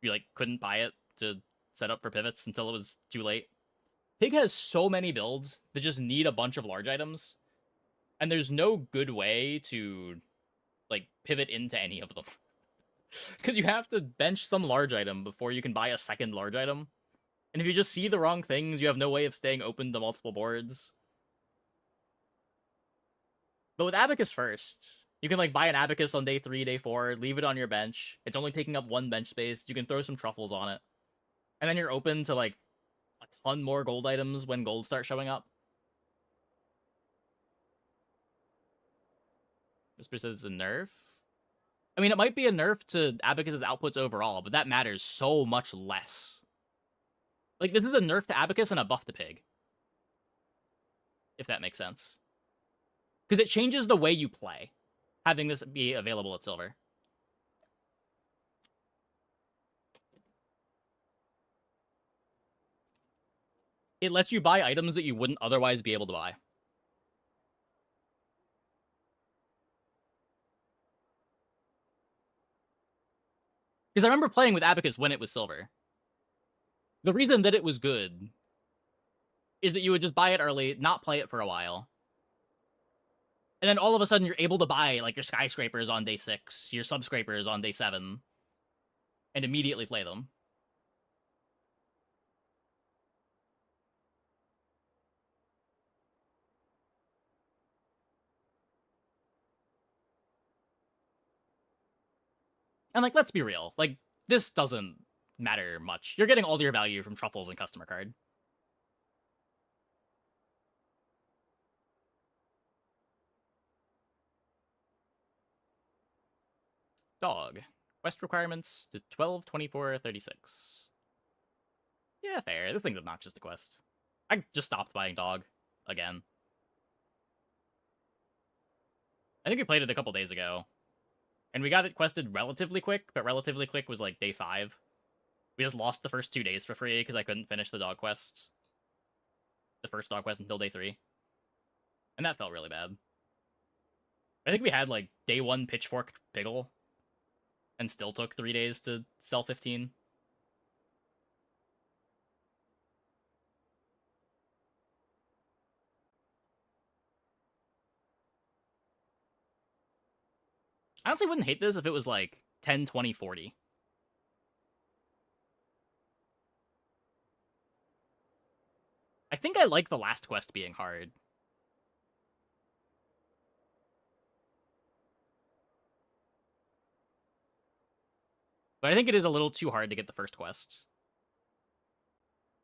you like couldn't buy it to set up for pivots until it was too late. Pig has so many builds that just need a bunch of large items, and there's no good way to like pivot into any of them. Because you have to bench some large item before you can buy a second large item. And if you just see the wrong things, you have no way of staying open to multiple boards. But with Abacus first, you can like buy an Abacus on day 3, day 4, leave it on your bench. It's only taking up 1 bench space. You can throw some truffles on it. And then you're open to like a ton more gold items when gold starts showing up. Whisper says it's a nerf. I mean, it might be a nerf to Abacus's outputs overall, but that matters so much less. Like, this is a nerf to Abacus and a buff to Pig. If that makes sense. Because it changes the way you play, having this be available at silver. It lets you buy items that you wouldn't otherwise be able to buy. Because I remember playing with Abacus when it was silver. The reason that it was good is that you would just buy it early, not play it for a while. And then all of a sudden you're able to buy like your skyscrapers on day 6, your subscrapers on day 7, and immediately play them. And like, let's be real, like, this doesn't matter much. You're getting all your value from truffles and customer card. Dog. Quest requirements to 12, 24, 36. Yeah, fair. This thing's obnoxious to quest. I just stopped buying dog again. I think we played it a couple days ago. And we got it quested relatively quick, but relatively quick was like day 5. We just lost the first 2 days for free because I couldn't finish the dog quest. The first dog quest until day 3. And that felt really bad. I think we had like day 1 pitchfork Piggle and still took 3 days to sell 15. I honestly wouldn't hate this if it was like 10, 20, 40. I think I like the last quest being hard. But I think it is a little too hard to get the first quest.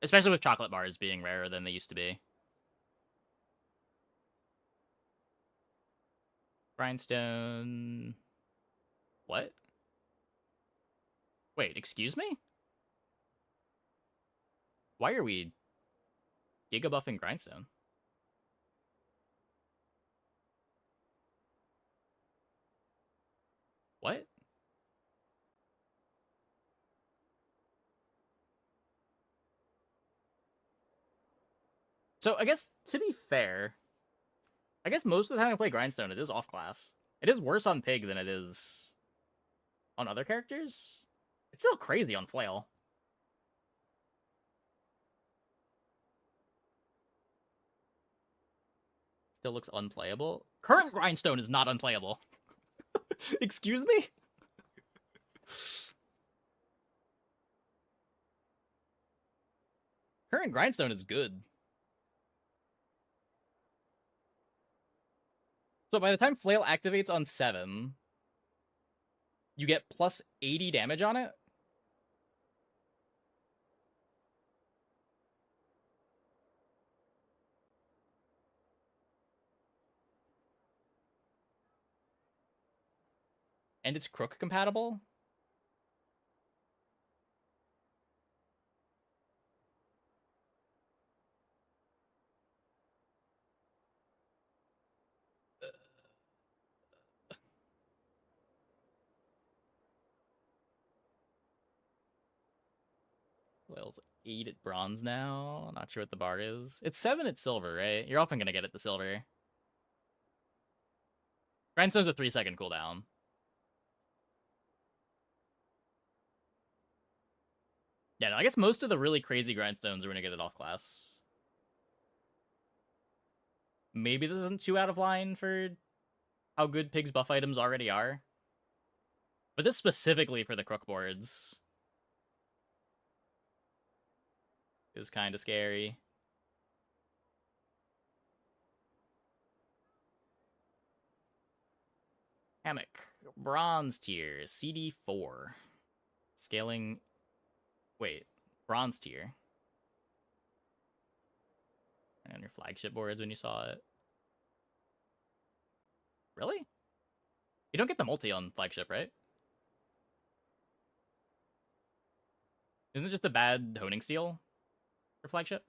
Especially with chocolate bars being rarer than they used to be. Grindstone... What? Wait, excuse me? Why are we gigabuffing Grindstone? What? So I guess, to be fair, I guess most of the time I play Grindstone, it is off-class. It is worse on Pig than it is on other characters. It's still crazy on Flail. Still looks unplayable. Current Grindstone is not unplayable. Excuse me? Current Grindstone is good. So by the time Flail activates on 7, you get plus 80 damage on it. And it's Crook compatible. It's 8 at bronze now. Not sure what the bar is. It's 7 at silver, right? You're often gonna get it to silver. Grindstone's a 3-second cooldown. Yeah, no, I guess most of the really crazy grindstones are gonna get it off class. Maybe this isn't too out of line for how good Pig's buff items already are. But this specifically for the crook boards is kind of scary. Hammock. Bronze tier. CD4. Scaling... Wait. Bronze tier. And your flagship boards when you saw it. Really? You don't get the multi on flagship, right? Isn't it just a bad honing steel for flagship?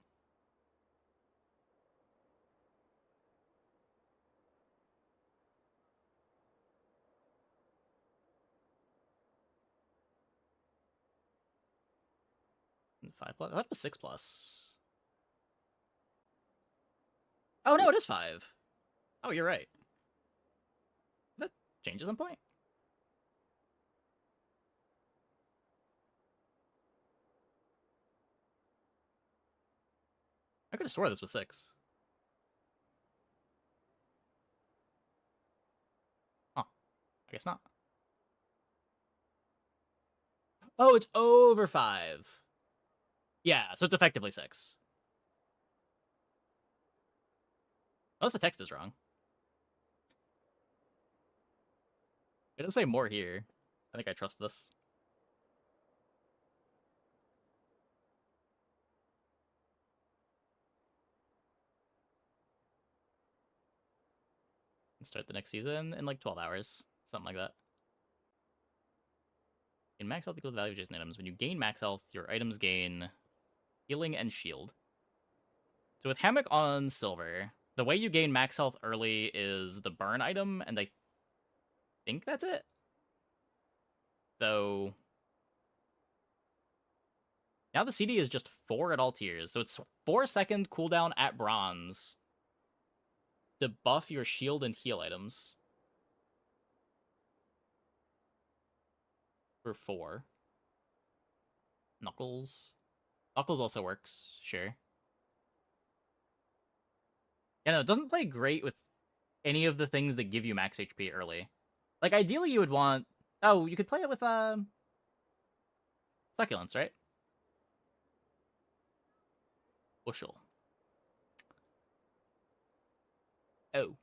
And 5+? I thought it was 6+. Oh no, it is 5. Oh, you're right. That changes on point. I could have swore this was 6. Oh, I guess not. Oh, it's over 5. Yeah, so it's effectively 6. Unless the text is wrong. It doesn't say more here. I think I trust this. Start the next season in like 12 hours. Something like that. In max health equal to the value of adjacent items. When you gain max health, your items gain healing and shield. So with Hammock on silver, the way you gain max health early is the burn item, and I think that's it. Though now the CD is just 4 at all tiers, so it's 4-second cooldown at bronze to buff your shield and heal items. For 4. Knuckles. Knuckles also works, sure. Yeah, no, it doesn't play great with any of the things that give you max HP early. Like, ideally you would want... Oh, you could play it with, Succulents, right? Bushel. Oh.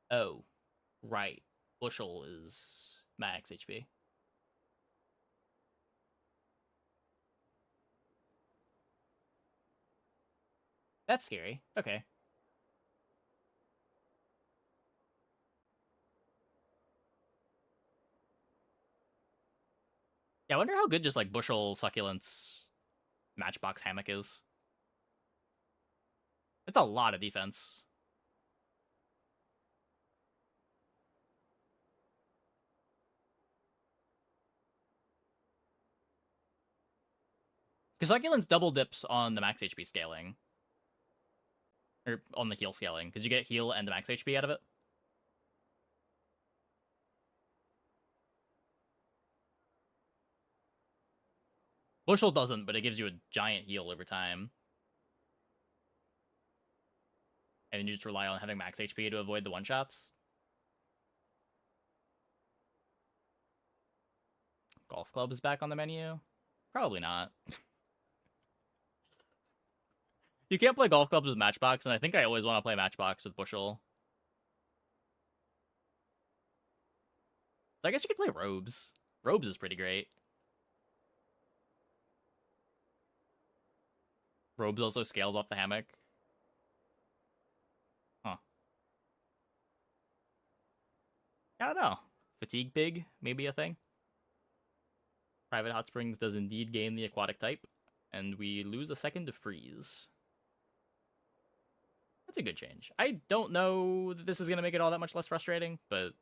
Oh. Right. Bushel is max HP. That's scary. Okay. Yeah, I wonder how good just, like, Bushel, Succulents, Matchbox Hammock is. It's a lot of defense. Because Succulents double dips on the max HP scaling. Or on the heal scaling, because you get heal and the max HP out of it. Bushel doesn't, but it gives you a giant heal over time. And then you just rely on having max HP to avoid the one-shots. Golf club is back on the menu? Probably not. You can't play golf clubs with Matchbox, and I think I always want to play Matchbox with Bushel. So I guess you could play Robes. Robes is pretty great. Robes also scales off the hammock. Huh. I don't know. Fatigue Pig, maybe a thing. Private Hot Springs does indeed gain the aquatic type, and we lose a second to freeze. That's a good change. I don't know that this is going to make it all that much less frustrating, but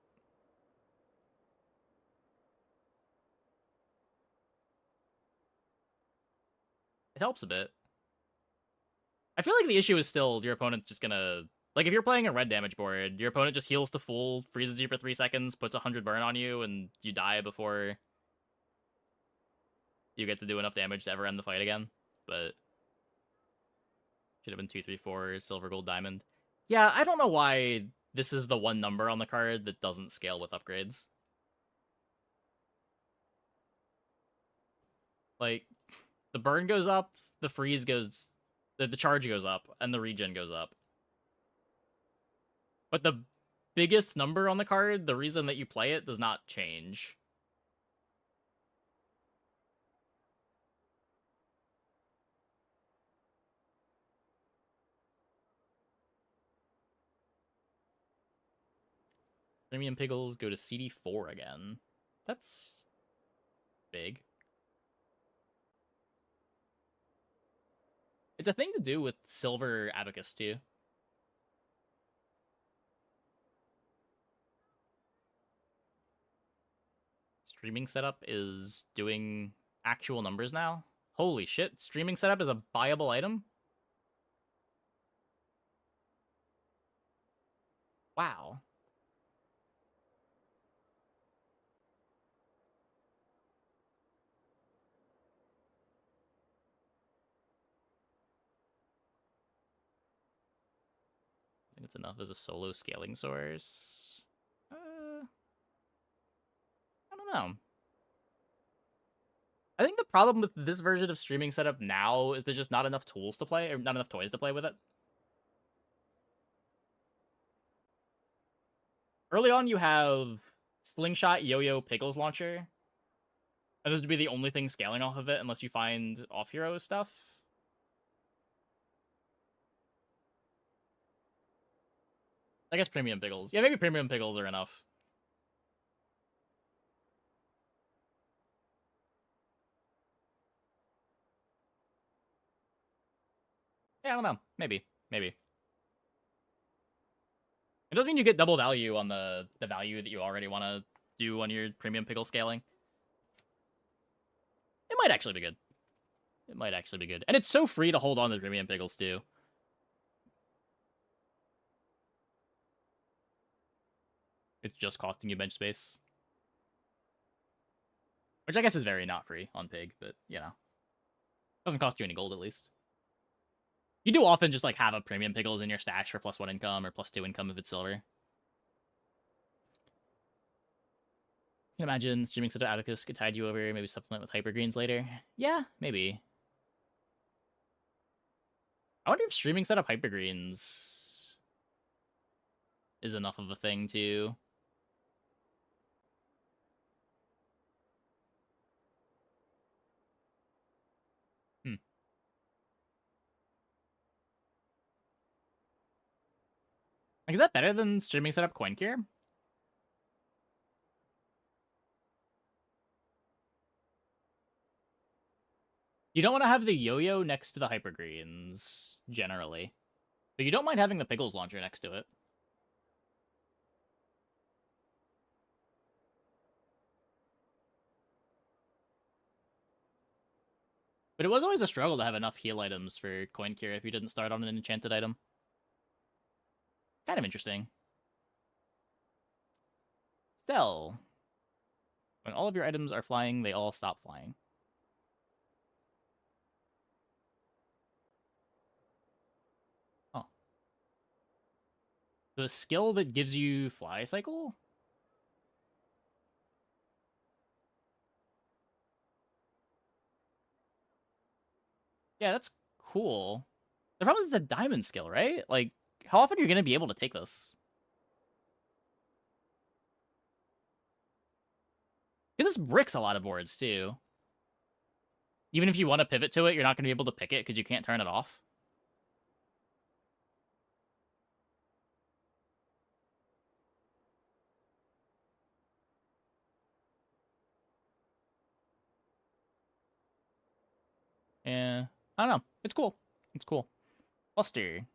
It helps a bit. I feel like the issue is still your opponent's just gonna... Like, if you're playing a red damage board, your opponent just heals to full, freezes you for 3 seconds, puts 100 burn on you, and you die before you get to do enough damage to ever end the fight again. But should have been 2, 3, 4, silver, gold, diamond. Yeah, I don't know why this is the one number on the card that doesn't scale with upgrades. Like, the burn goes up, the freeze goes... The charge goes up, and the regen goes up. But the biggest number on the card, the reason that you play it, does not change. Premium Piggles go to CD4 again. That's big. It's a thing to do with Silver Abacus, too. Streaming setup is doing actual numbers now. Holy shit, streaming setup is a buyable item? Wow. I think it's enough as a solo scaling source. I don't know. I think the problem with this version of streaming setup now is there's just not enough tools to play, or not enough toys to play with it. Early on, you have Slingshot, Yo-Yo, Pickles Launcher. And those would be the only thing scaling off of it unless you find off-hero stuff. I guess Premium Pickles. Yeah, maybe Premium Pickles are enough. Yeah, I don't know. Maybe. Maybe. It doesn't mean you get double value on the value that you already want to do on your Premium Pickle scaling. It might actually be good. It might actually be good. And it's so free to hold on to Premium Pickles, too. It's just costing you bench space. Which I guess is very not free on Pig, but, you know. Doesn't cost you any gold, at least. You do often just, like, have a Premium Pickles in your stash for +1 income or +2 income if it's silver. You can imagine streaming set of Abacus could tide you over, maybe supplement with Hyper Greens later. Yeah, maybe. I wonder if streaming set up Hyper Greens is enough of a thing, too. Like, is that better than streaming setup Coin Cure? You don't want to have the Yo-Yo next to the Hyper Greens, generally. But you don't mind having the Pickles Launcher next to it. But it was always a struggle to have enough heal items for Coin Cure if you didn't start on an enchanted item. Kind of interesting. Still, when all of your items are flying, they all stop flying. Oh. So a skill that gives you Fly Cycle? Yeah, that's cool. The problem is it's a diamond skill, right? Like, how often are you going to be able to take this? This bricks a lot of boards, too. Even if you want to pivot to it, you're not going to be able to pick it because you can't turn it off. Yeah, I don't know. It's cool. It's cool. Buster.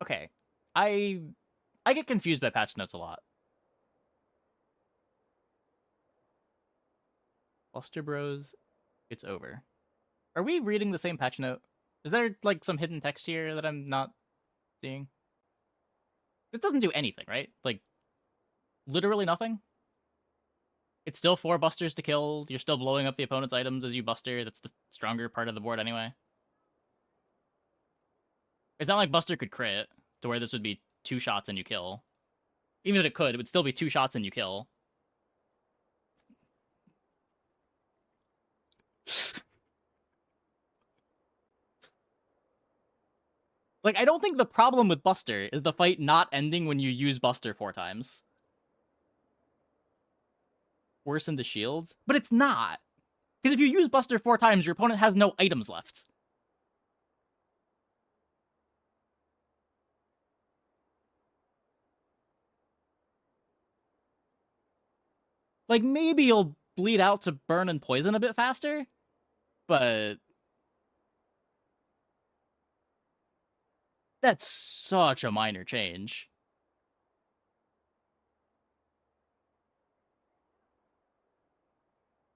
Okay. I I get confused by patch notes a lot. Buster Bros, it's over. Are we reading the same patch note? Is there like some hidden text here that I'm not seeing? This doesn't do anything, right? Like literally nothing. It's still 4 busters to kill. You're still blowing up the opponent's items as you buster. That's the stronger part of the board anyway. It's not like Buster could crit to where this would be 2 shots and you kill. Even if it could, it would still be 2 shots and you kill. Like, I don't think the problem with Buster is the fight not ending when you use Buster 4 times. Worsen the shields? But it's not. Because if you use Buster 4 times, your opponent has no items left. Like, maybe you'll bleed out to burn and poison a bit faster, but that's such a minor change.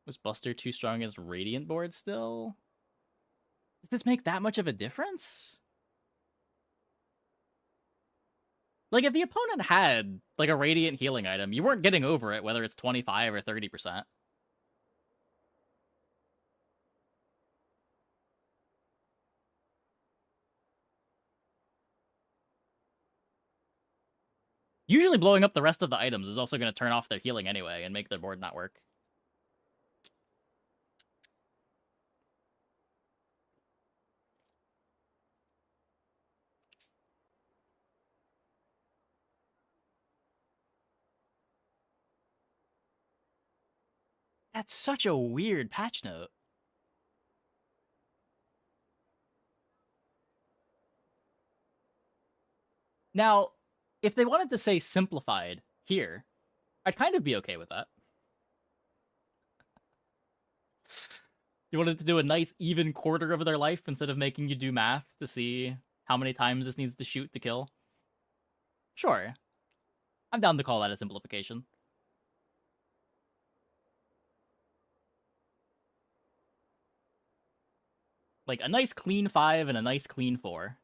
Was Buster too strong against Radiant board still? Does this make that much of a difference? Like, if the opponent had, like, a Radiant healing item, you weren't getting over it, whether it's 25 or 30%. Usually blowing up the rest of the items is also going to turn off their healing anyway and make their board not work. That's such a weird patch note. Now, if they wanted to say simplified here, I'd kind of be okay with that. You wanted to do a nice even quarter of their life instead of making you do math to see how many times this needs to shoot to kill? Sure. I'm down to call that a simplification. Like, a nice clean 5 and a nice clean 4.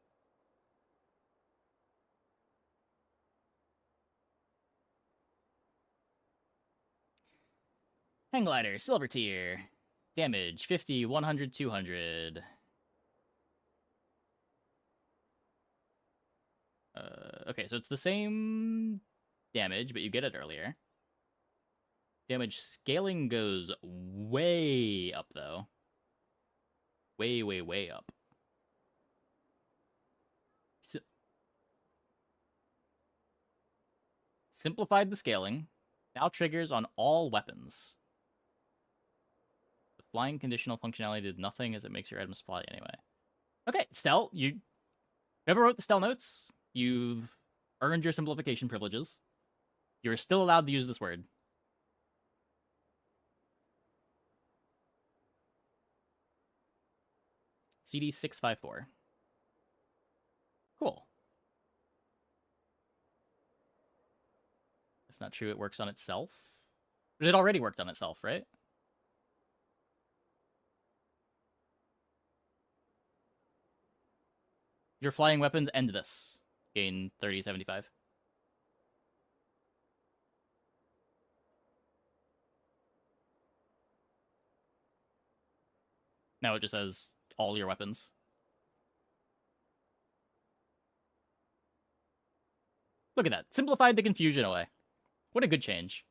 Hang Glider, Silver Tier. Damage, 50, 100, 200. Okay, so it's the same damage, but you get it earlier. Damage scaling goes way up, though. Way, way, way up. Simplified the scaling. Now triggers on all weapons. The flying conditional functionality did nothing as it makes your items fly anyway. Okay, Stel, you whoever wrote the Stel notes, you've earned your simplification privileges. You're still allowed to use this word. CD 654. Cool. It's not true, it works on itself. But it already worked on itself, right? Your flying weapons end this. Gain 3075. Now it just says all your weapons. Look at that. Simplified the confusion away. What a good change.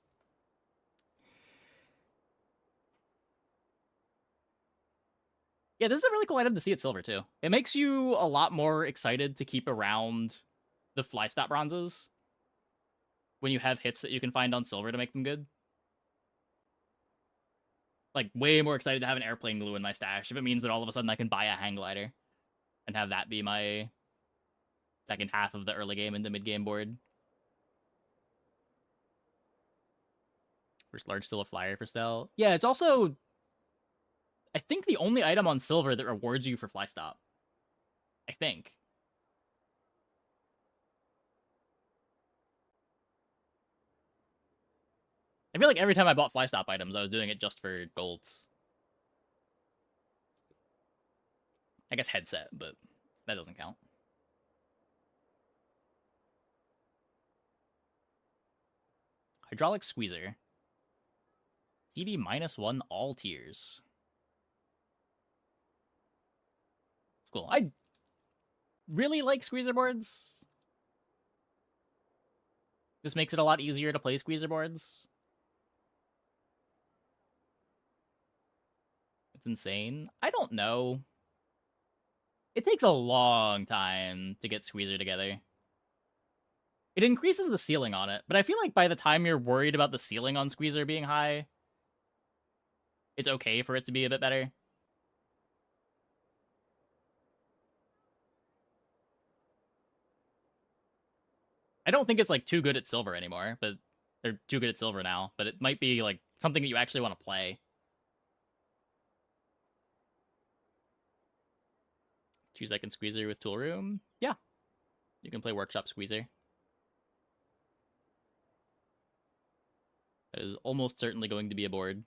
Yeah, this is a really cool item to see at silver, too. It makes you a lot more excited to keep around the fly stop bronzes when you have hits that you can find on silver to make them good. Like, way more excited to have an airplane glue in my stash if it means that all of a sudden I can buy a hang glider and have that be my second half of the early game into mid game board. First large still a flyer for Stel. Yeah, it's also, I think, the only item on silver that rewards you for fly stop. I think. I feel like every time I bought fly stop items, I was doing it just for golds. I guess headset, but that doesn't count. Hydraulic squeezer. CD -1 all tiers. It's cool. I really like squeezer boards. This makes it a lot easier to play squeezer boards. It's insane. I don't know. It takes a long time to get squeezer together. It increases the ceiling on it, but I feel like by the time you're worried about the ceiling on squeezer being high, it's okay for it to be a bit better. I don't think it's like too good at silver anymore, but they're too good at silver now, but it might be like something that you actually want to play. 2-second squeezer with tool room. Yeah. You can play workshop squeezer. That is almost certainly going to be a board.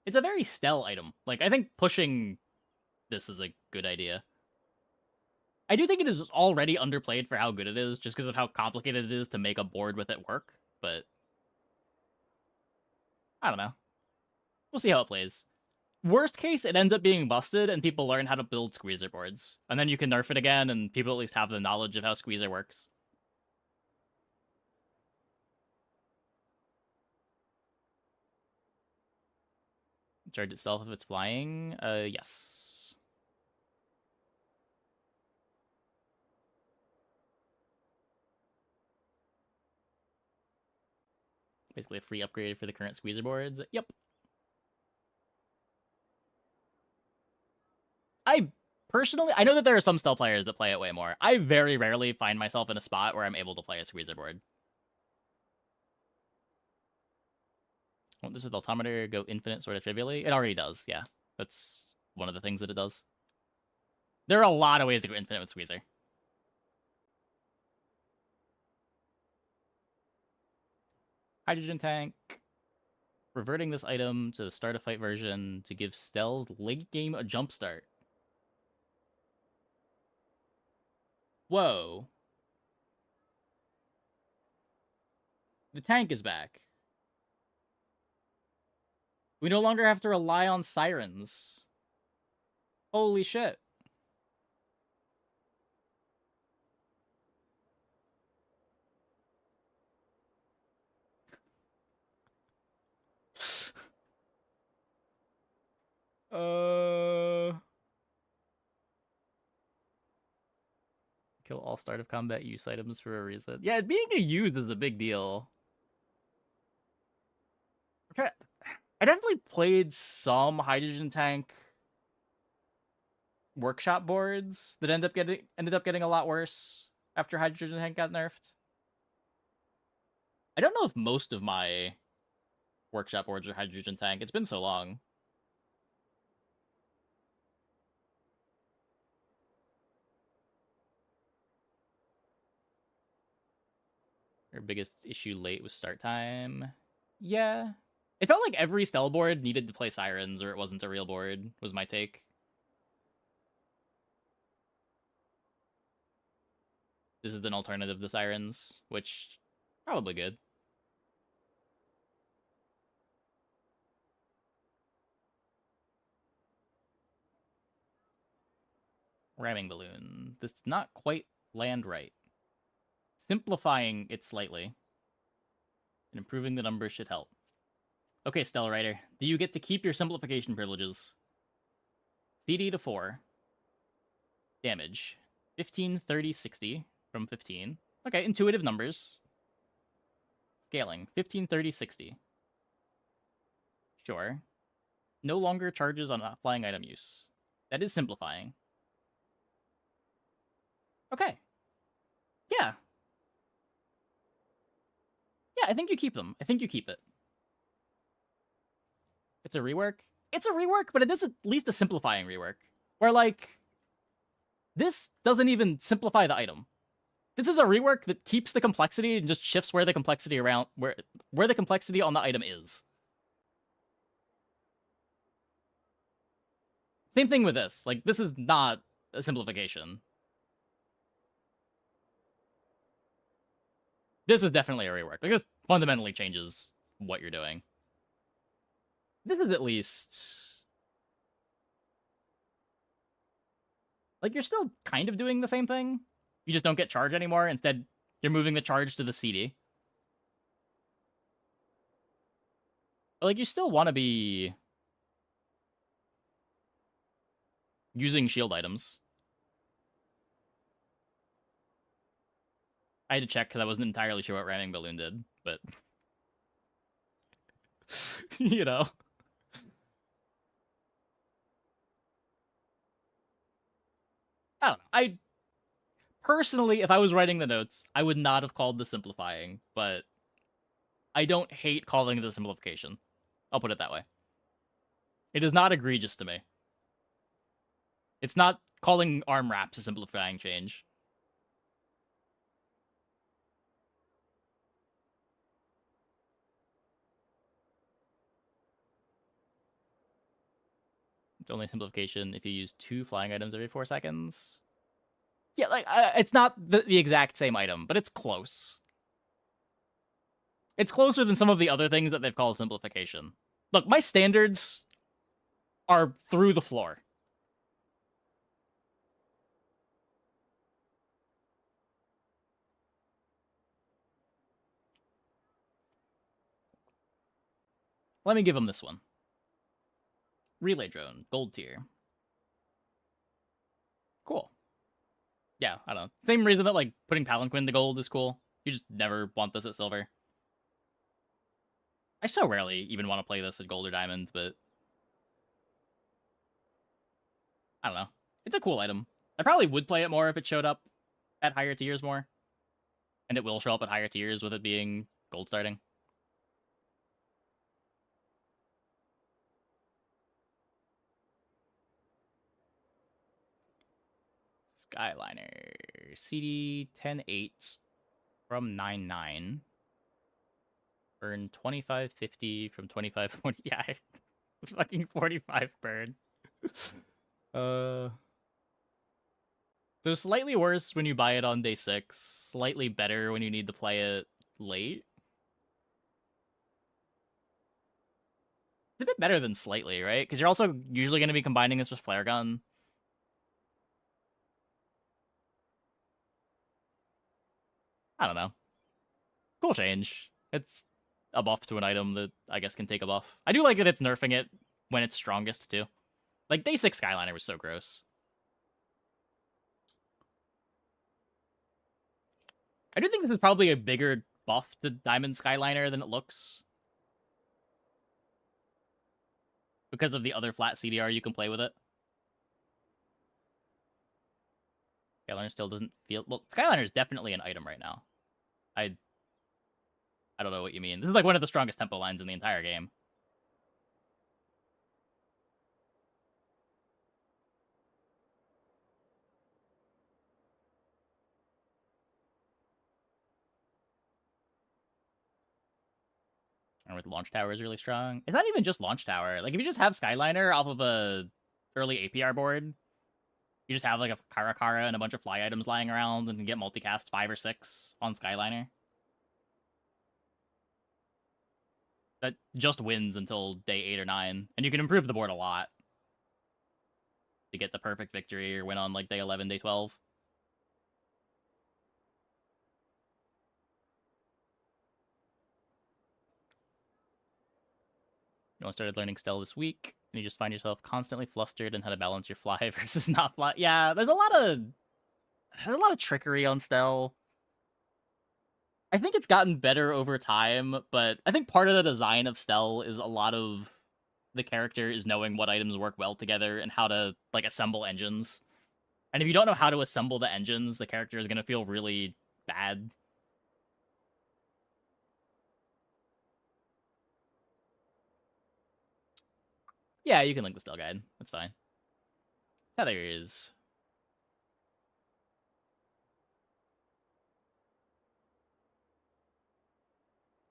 It's a very stealth item. Like, I think pushing this is a good idea. I do think it is already underplayed for how good it is, just because of how complicated it is to make a board with it work, but I don't know. We'll see how it plays. Worst case, it ends up being busted and people learn how to build squeezer boards. And then you can nerf it again and people at least have the knowledge of how squeezer works. Charge itself if it's flying? Yes. Basically a free upgrade for the current squeezer boards. Yep. I know that there are some stealth players that play it way more. I very rarely find myself in a spot where I'm able to play a squeezer board. Won't this with altimeter go infinite sort of trivially? It already does, yeah. That's one of the things that it does. There are a lot of ways to go infinite with squeezer. Hydrogen tank. Reverting this item to the start a fight version to give Stell's late game a jumpstart. Whoa. The tank is back. We no longer have to rely on sirens. Holy shit. Kill all start of combat use items for a reason. Yeah, being a use is a big deal. Okay. I definitely played some hydrogen tank workshop boards that ended up getting a lot worse after hydrogen tank got nerfed. I don't know if most of my workshop boards are hydrogen tank. It's been so long. Your biggest issue late was start time. Yeah. It felt like every Stell board needed to play Sirens or it wasn't a real board, was my take. This is an alternative to Sirens, which probably good. Ramming balloon. This did not quite land right. Simplifying it slightly and improving the numbers should help. Okay, Stellar Rider, do you get to keep your simplification privileges? CD to 4. Damage. 15, 30, 60 from 15. Okay, intuitive numbers. Scaling. 15, 30, 60. Sure. No longer charges on flying item use. That is simplifying. Okay. Yeah. Yeah, I think you keep them. I think you keep it. It's a rework? It's a rework, but it is at least a simplifying rework. Where, like, this doesn't even simplify the item. This is a rework that keeps the complexity and just shifts where the complexity around where the complexity on the item is. Same thing with this. Like, this is not a simplification. This is definitely a rework. Like, this fundamentally changes what you're doing. This is at least... like, you're still kind of doing the same thing. You just don't get charge anymore. Instead, you're moving the charge to the CD. But, like, you still want to be using shield items. I had to check because I wasn't entirely sure what Ramming Balloon did, but... you know. I don't know. I personally, if I was writing the notes, I would not have called this simplifying, but I don't hate calling it a simplification. I'll put it that way. It is not egregious to me. It's not calling arm wraps a simplifying change. It's only a simplification if you use 2 flying items every 4 seconds. Yeah, like, it's not the exact same item, but it's close. It's closer than some of the other things that they've called simplification. Look, my standards are through the floor. Let me give them this one. Relay drone, gold tier. Cool. Yeah, I don't know. Same reason that, like, putting Palanquin to gold is cool. You just never want this at silver. I so rarely even want to play this at gold or diamond, but... I don't know. It's a cool item. I probably would play it more if it showed up at higher tiers more. And it will show up at higher tiers with it being gold starting. Skyliner. CD 10-8 from 9-9. Burn 2550 from 2540. Yeah, fucking 45 burn. So slightly worse when you buy it on day 6. Slightly better when you need to play it late. It's a bit better than slightly, right? Because you're also usually going to be combining this with Flare Gun. I don't know. Cool change. It's a buff to an item that I guess can take a buff. I do like that it's nerfing it when it's strongest, too. Like, day 6 Skyliner was so gross. I do think this is probably a bigger buff to Diamond Skyliner than it looks. Because of the other flat CDR you can play with it. Skyliner still doesn't feel... well, Skyliner is definitely an item right now. I don't know what you mean. This is like one of the strongest tempo lines in the entire game. And with Launch Tower is really strong. It's not even just Launch Tower. Like, if you just have Skyliner off of a early APR board, you just have like a Karakara and a bunch of fly items lying around and can get multicast 5 or 6 on Skyliner. That just wins until day 8 or 9. And you can improve the board a lot to get the perfect victory or win on like day 11, day 12. You only started learning Stell this week, and you just find yourself constantly flustered and how to balance your fly versus not fly. Yeah, there's a lot of trickery on Stell. I think it's gotten better over time, but I think part of the design of Stell is a lot of the character is knowing what items work well together and how to like assemble engines. And if you don't know how to assemble the engines, the character is going to feel really bad. Yeah, you can link the Stell guide. That's fine. Tethers.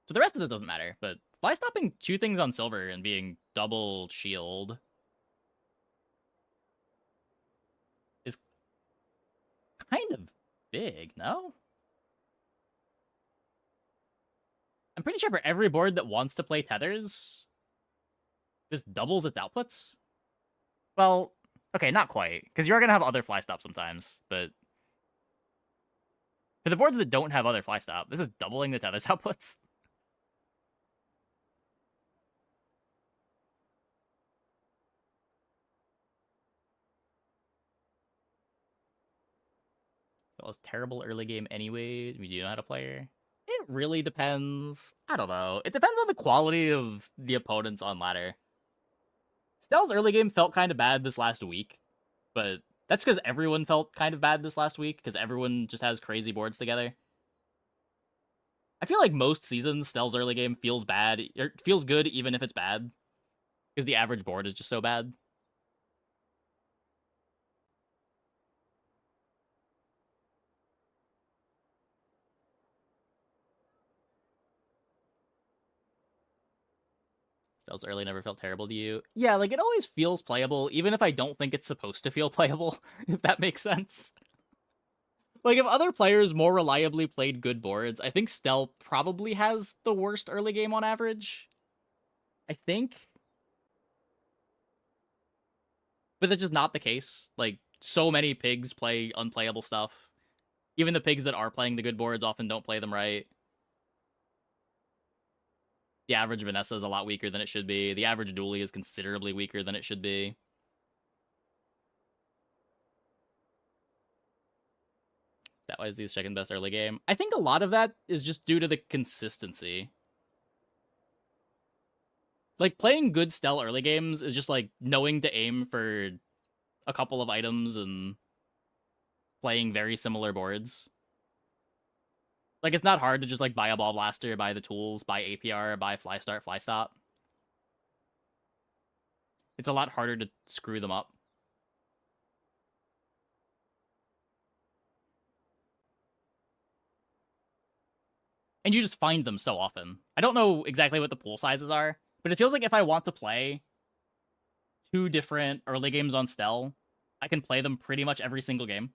So the rest of it doesn't matter, but fly stopping 2 things on silver and being double shield is kind of big, no? I'm pretty sure for every board that wants to play tethers, this doubles its outputs. Well, okay, not quite, because you're gonna have other fly stop sometimes, but for the boards that don't have other fly stop, this is doubling the tethers outputs. That was terrible early game anyway. We do know how to play her. It really depends. I don't know. It depends on the quality of the opponents on ladder. Stell's early game felt kind of bad this last week, but that's because everyone felt kind of bad this last week because everyone just has crazy boards together. I feel like most seasons, Stell's early game feels bad, or feels good even if it's bad, because the average board is just so bad. Stell's early never felt terrible to you. Yeah, like it always feels playable, even if I don't think it's supposed to feel playable, if that makes sense. Like, if other players more reliably played good boards, I think Stell probably has the worst early game on average. I think. But that's just not the case. Like, so many pigs play unplayable stuff. Even the pigs that are playing the good boards often don't play them right. The average Vanessa is a lot weaker than it should be. The average Dooley is considerably weaker than it should be. That was the second best early game. I think a lot of that is just due to the consistency. Like, playing good Stell early games is just like knowing to aim for a couple of items and playing very similar boards. Like, it's not hard to just like buy a ball blaster, buy the tools, buy APR, buy fly start, fly stop. It's a lot harder to screw them up. And you just find them so often. I don't know exactly what the pool sizes are, but it feels like if I want to play 2 different early games on Stell, I can play them pretty much every single game.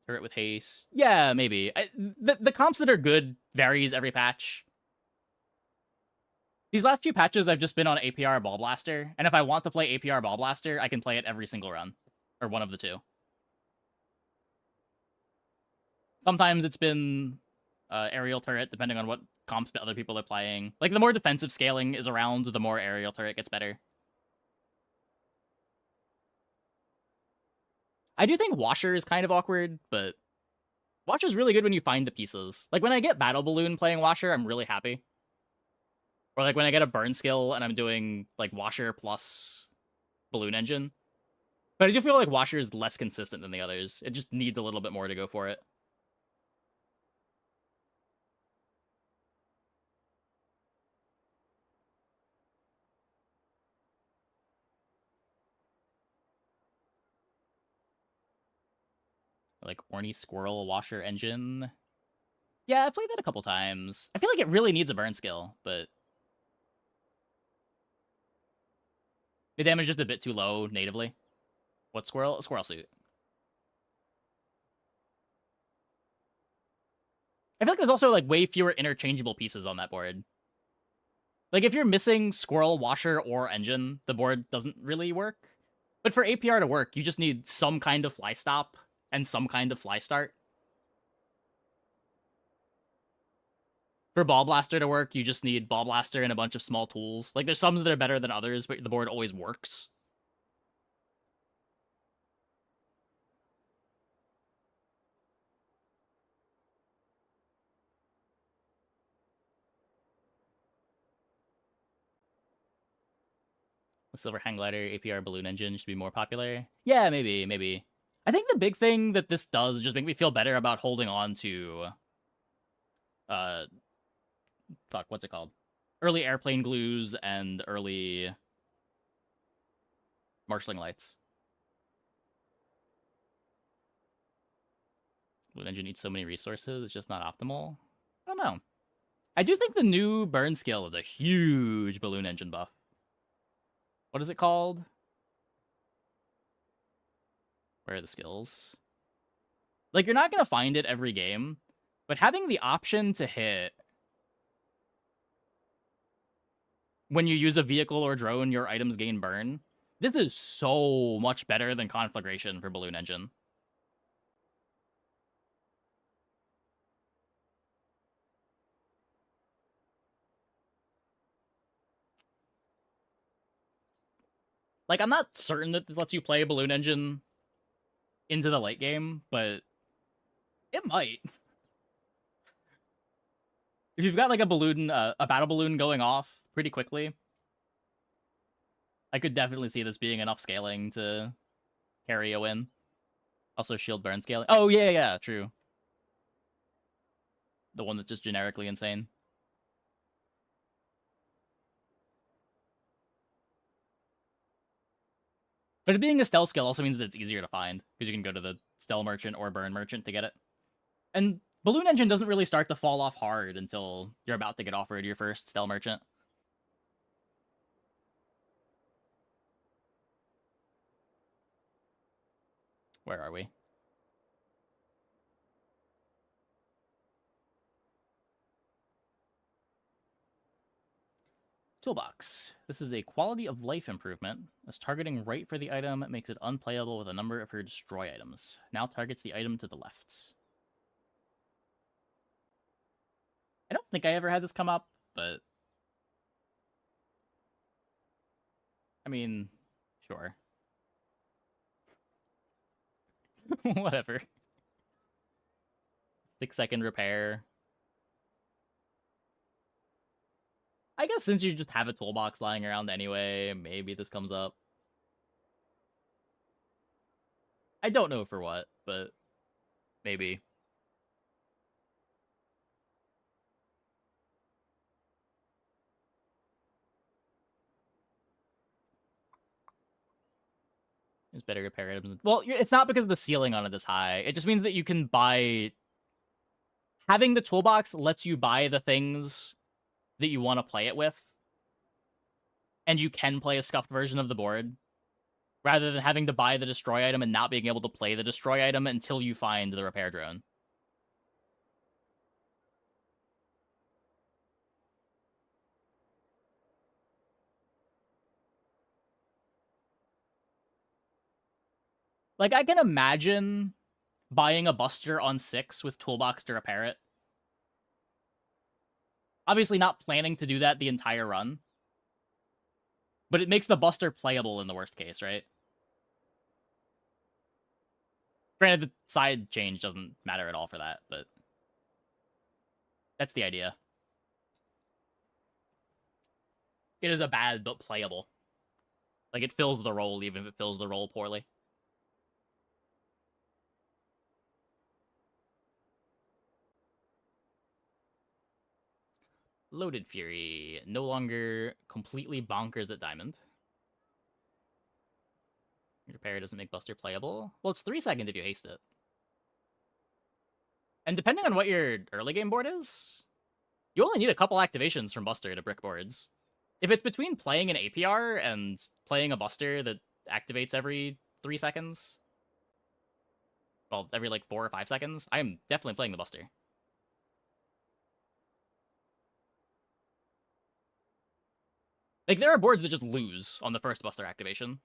Turret with haste. Yeah, maybe. The comps that are good varies every patch. These last few patches, I've just been on APR Ball Blaster, and if I want to play APR Ball Blaster, I can play it every single run. Or one of the two. Sometimes it's been aerial turret, depending on what comps other people are playing. Like, the more defensive scaling is around, the more aerial turret gets better. I do think Washer is kind of awkward, but Washer's really good when you find the pieces. Like, when I get Battle Balloon playing Washer, I'm really happy. Or, like, when I get a burn skill and I'm doing, like, Washer plus Balloon Engine. But I do feel like Washer is less consistent than the others. It just needs a little bit more to go for it. Like, Orny Squirrel Washer Engine. Yeah, I've played that a couple times. I feel like it really needs a burn skill, but the damage is just a bit too low natively. What squirrel? Squirrel suit. I feel like there's also like way fewer interchangeable pieces on that board. Like, if you're missing squirrel, washer, or engine, the board doesn't really work. But for APR to work, you just need some kind of fly stop and some kind of fly start. For Ball Blaster to work, you just need Ball Blaster and a bunch of small tools. Like, there's some that are better than others, but the board always works. The Silver Hang Glider, APR Balloon Engine should be more popular. Yeah, maybe. I think the big thing that this does is just make me feel better about holding on to... Fuck, what's it called? early airplane glues and early marshalling lights. Balloon engine needs so many resources, it's just not optimal. I don't know. I do think the new burn skill is a huge balloon engine buff. What is it called? Where are the skills? Like, you're not going to find it every game, but having the option to hit when you use a vehicle or drone, your items gain burn. This is so much better than conflagration for balloon engine. Like, I'm not certain that this lets you play balloon engine into the late game, but it might. If you've got like a balloon, a battle balloon going off pretty quickly, I could definitely see this being enough scaling to carry a win. Also, shield burn scaling. Oh yeah, true. The one that's just generically insane. But it being a stealth skill also means that it's easier to find because you can go to the stealth merchant or burn merchant to get it. And balloon engine doesn't really start to fall off hard until you're about to get offered your first stealth merchant. Where are we? Toolbox. This is a quality of life improvement, as targeting right for the item makes it unplayable with a number of her destroy items. Now targets the item to the left. I don't think I ever had this come up, but I mean, sure. Whatever. 6-second repair. I guess since you just have a toolbox lying around anyway, maybe this comes up. I don't know for what, but maybe. It's better repair items. Well, it's not because the ceiling on it is high. It just means that you can buy... Having the toolbox lets you buy the things that you want to play it with. And you can play a scuffed version of the board. Rather than having to buy the destroy item and not being able to play the destroy item until you find the repair drone. Like, I can imagine buying a Buster on 6 with Toolbox to repair it. Obviously not planning to do that the entire run. But it makes the Buster playable in the worst case, right? Granted, the side change doesn't matter at all for that, but that's the idea. It is a bad but playable. Like, it fills the role even if it fills the role poorly. Loaded Fury. No longer completely bonkers at Diamond. Repair doesn't make Buster playable. Well, it's 3 seconds if you haste it. And depending on what your early game board is, you only need a couple activations from Buster to brick boards. If it's between playing an APR and playing a Buster that activates every 3 seconds, well, every like 4 or 5 seconds, I am definitely playing the Buster. Like, there are boards that just lose on the first Buster activation.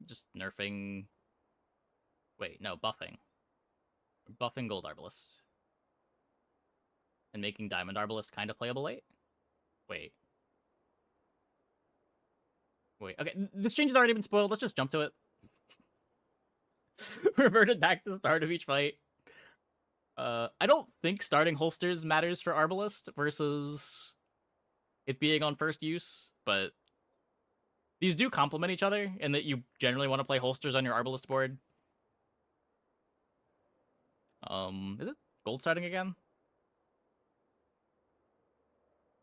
Just nerfing... Wait, no, buffing. Buffing Gold Arbalist. And making Diamond Arbalist kind of playable late? Wait. Okay, this change has already been spoiled. Let's just jump to it. Reverted back to the start of each fight. I don't think starting holsters matters for Arbalist versus it being on first use, but these do complement each other in that you generally want to play holsters on your Arbalist board. Is it gold starting again?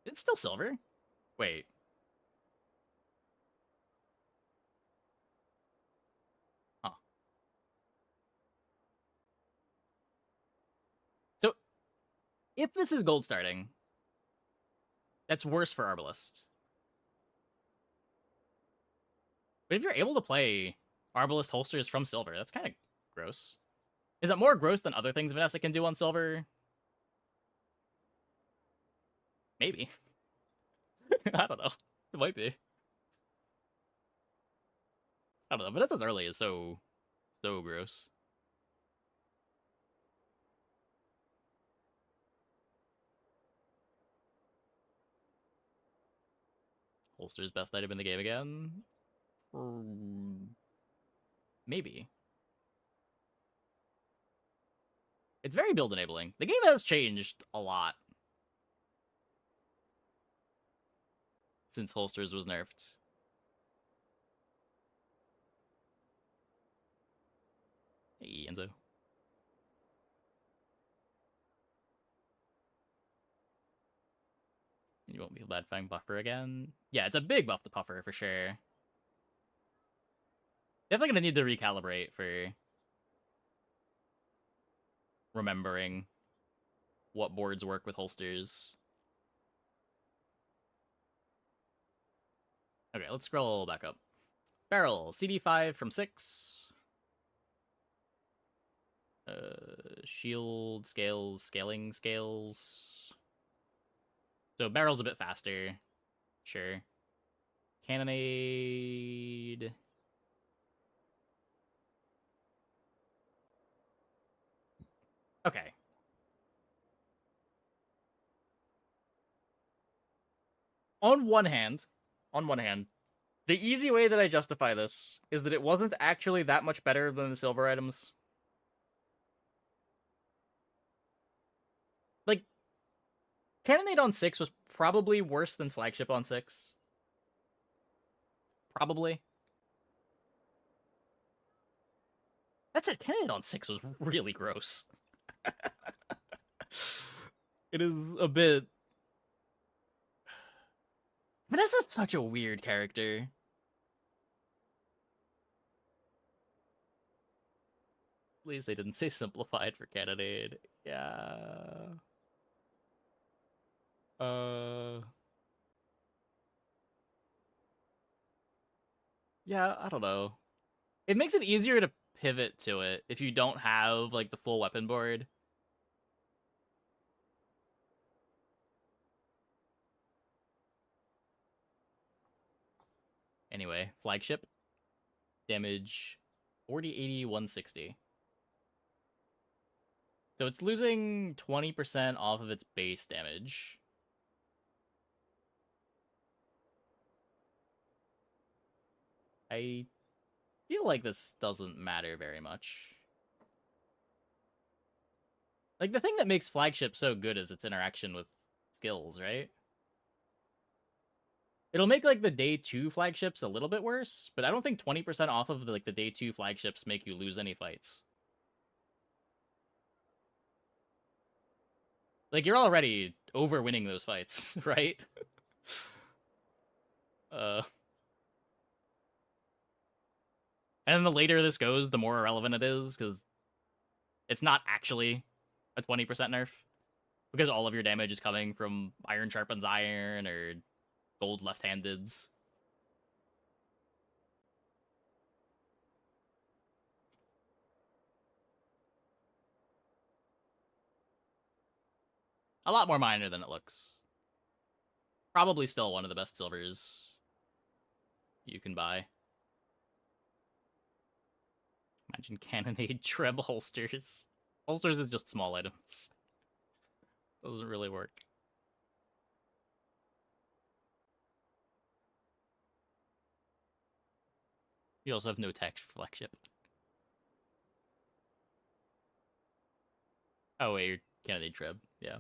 It's still silver. Wait. Huh. So if this is gold starting, that's worse for Arbalist. But if you're able to play Arbalist holsters from silver, that's kind of gross. Is that more gross than other things Vanessa can do on silver? Maybe. I don't know. It might be. I don't know. Vanessa's early is so gross. Holster's best item in the game again? Maybe. It's very build enabling. The game has changed a lot since holsters was nerfed. Hey, Enzo. You won't be Bad Fang buffer again? Yeah, it's a big buff to puffer for sure. Definitely gonna need to recalibrate for remembering what boards work with holsters. Okay, let's scroll back up. Barrel, CD5 from 6. Shield, scales, scaling, scales. So barrel's a bit faster. Sure. Cannonade. Okay. On one hand, the easy way that I justify this is that it wasn't actually that much better than the silver items. Like, Cannonade on 6 was probably worse than Flagship on 6. Probably. That said, Cannonade on 6 was really gross. It is a bit... Vanessa's such a weird character. Please, they didn't say simplified for Cannonade. Yeah. Yeah, I don't know. It makes it easier to pivot to it if you don't have, like, the full weapon board. Anyway, Flagship. Damage 40, 80, 160. So it's losing 20% off of its base damage. I feel like this doesn't matter very much. Like, the thing that makes Flagship so good is its interaction with skills, right? It'll make, like, the day 2 flagships a little bit worse, but I don't think 20% off of, the day 2 flagships make you lose any fights. Like, you're already over-winning those fights, right? And the later this goes, the more irrelevant it is, because it's not actually a 20% nerf. Because all of your damage is coming from Iron Sharpens Iron, or Gold Left-Handeds. A lot more minor than it looks. Probably still one of the best silvers you can buy. Imagine Cannonade Treb holsters. Holsters is just small items. Doesn't really work. You also have no text for Flagship. Oh wait, you're candidate trib. Yeah.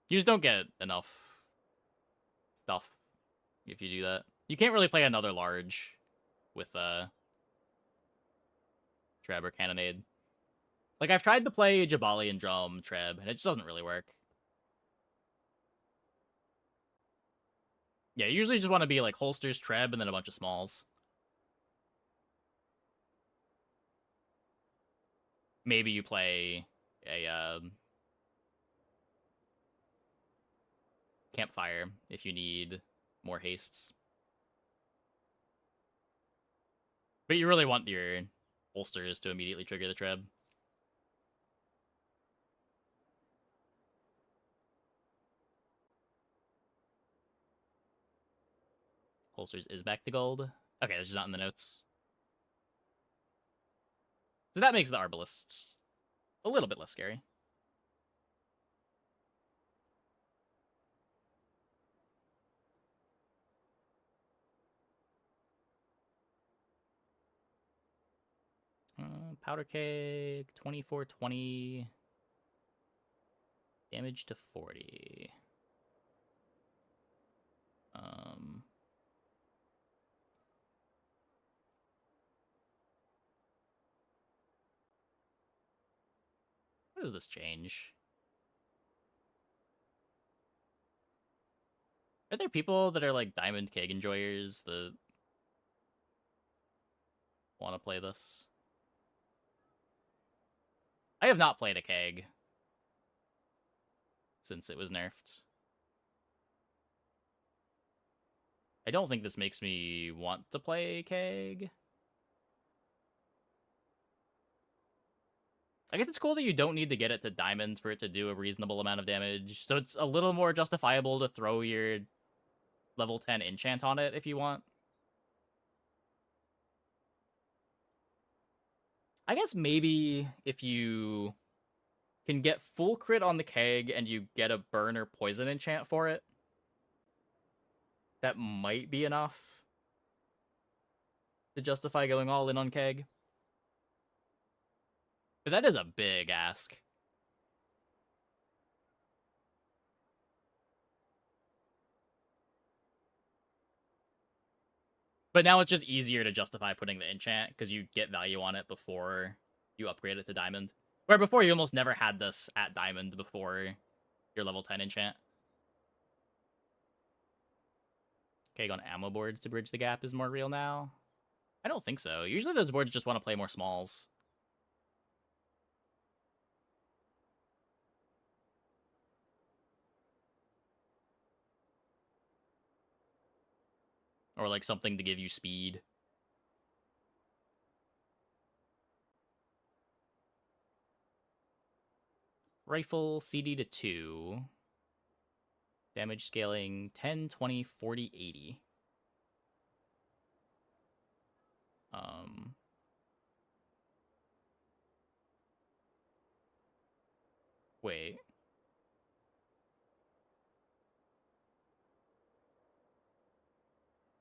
You just don't get enough stuff if you do that. You can't really play another large with Treb or Cannonade. Like, I've tried to play Jabali and Drum Treb, and it just doesn't really work. Yeah, you usually just want to be like holsters, Treb, and then a bunch of smalls. Maybe you play a campfire if you need more hastes. But you really want your holsters to immediately trigger the Treb. Holsters is back to gold. Okay, that's just not in the notes. So that makes the Arbalist a little bit less scary. Powder Keg, 2420. Damage to 40. What does this change? Are there people that are like Diamond Keg enjoyers that want to play this? I have not played a Keg since it was nerfed. I don't think this makes me want to play Keg. I guess it's cool that you don't need to get it to Diamond for it to do a reasonable amount of damage, so it's a little more justifiable to throw your level 10 enchant on it if you want. I guess maybe if you can get full crit on the Keg and you get a burn or poison enchant for it, that might be enough to justify going all in on Keg. But that is a big ask. But now it's just easier to justify putting the enchant because you get value on it before you upgrade it to Diamond. Where before you almost never had this at Diamond before your level 10 enchant. Keg on ammo boards to bridge the gap is more real now. I don't think so. Usually those boards just want to play more smalls. Or like something to give you speed. Rifle, CD to 2. Damage scaling 10, 20, 40, 80. Wait.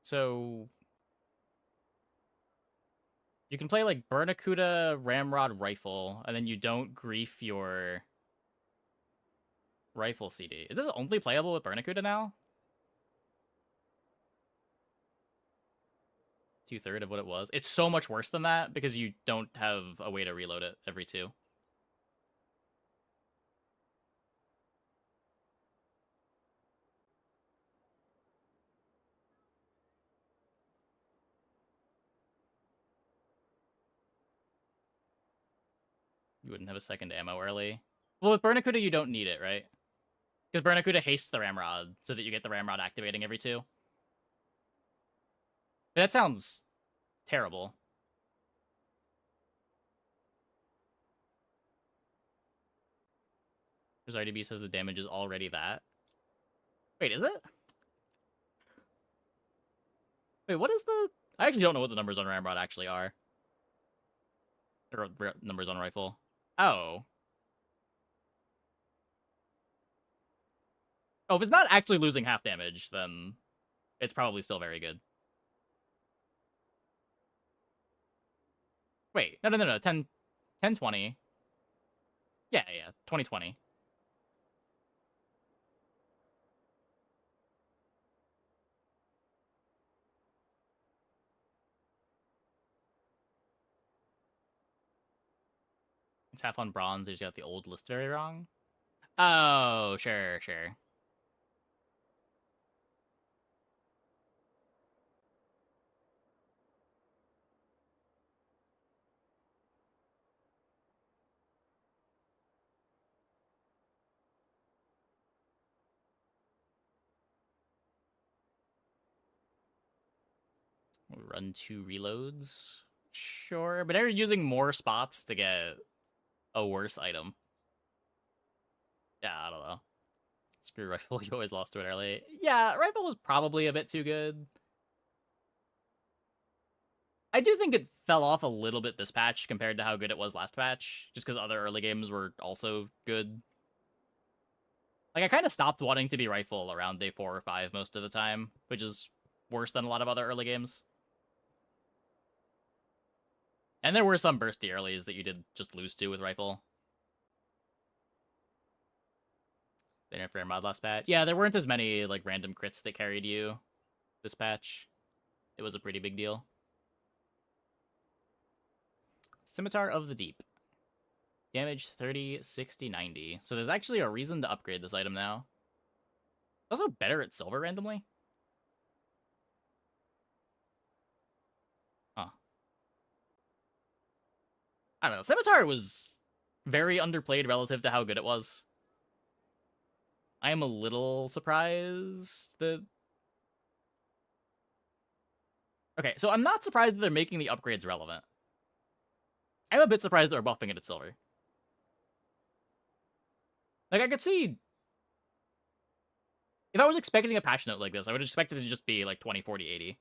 So you can play like Bernacuda, Ramrod, Rifle, and then you don't grief your Rifle CD. Is this only playable with Bernacuda now? 2/3 of what it was. It's so much worse than that because you don't have a way to reload it every 2. You wouldn't have a second ammo early. Well, with Bernacuda, you don't need it, right? Because Bernacuda hastes the Ramrod so that you get the Ramrod activating every 2. That sounds terrible. Because RDB says the damage is already that. Wait, is it? Wait, what is the... I actually don't know what the numbers on Ramrod actually are. Or numbers on Rifle. Oh. Oh, if it's not actually losing half damage, then it's probably still very good. Wait, no. 10, 20. Yeah, yeah, 2020. It's half on bronze. They just got the old list very wrong. Oh, sure, sure. Run 2 reloads. Sure, but they're using more spots to get a worse item. Yeah, I don't know. Screw rifle. You always lost to it early. Yeah, rifle was probably a bit too good. I do think it fell off a little bit this patch compared to how good it was last patch, just because other early games were also good. Like, I kind of stopped wanting to be rifle around day 4 or 5 most of the time, which is worse than a lot of other early games. And there were some bursty earlies that you did just lose to with rifle. They didn't fair mod last patch. Yeah, there weren't as many like random crits that carried you this patch. It was a pretty big deal. Scimitar of the Deep. Damage 30, 60, 90. So there's actually a reason to upgrade this item now. Also better at silver randomly. Huh. I don't know. Scimitar was very underplayed relative to how good it was. I am a little surprised that... Okay, so I'm not surprised that they're making the upgrades relevant. I'm a bit surprised they're buffing it at silver. Like, I could see... If I was expecting a patch note like this, I would expect it to just be like 20, 40, 80.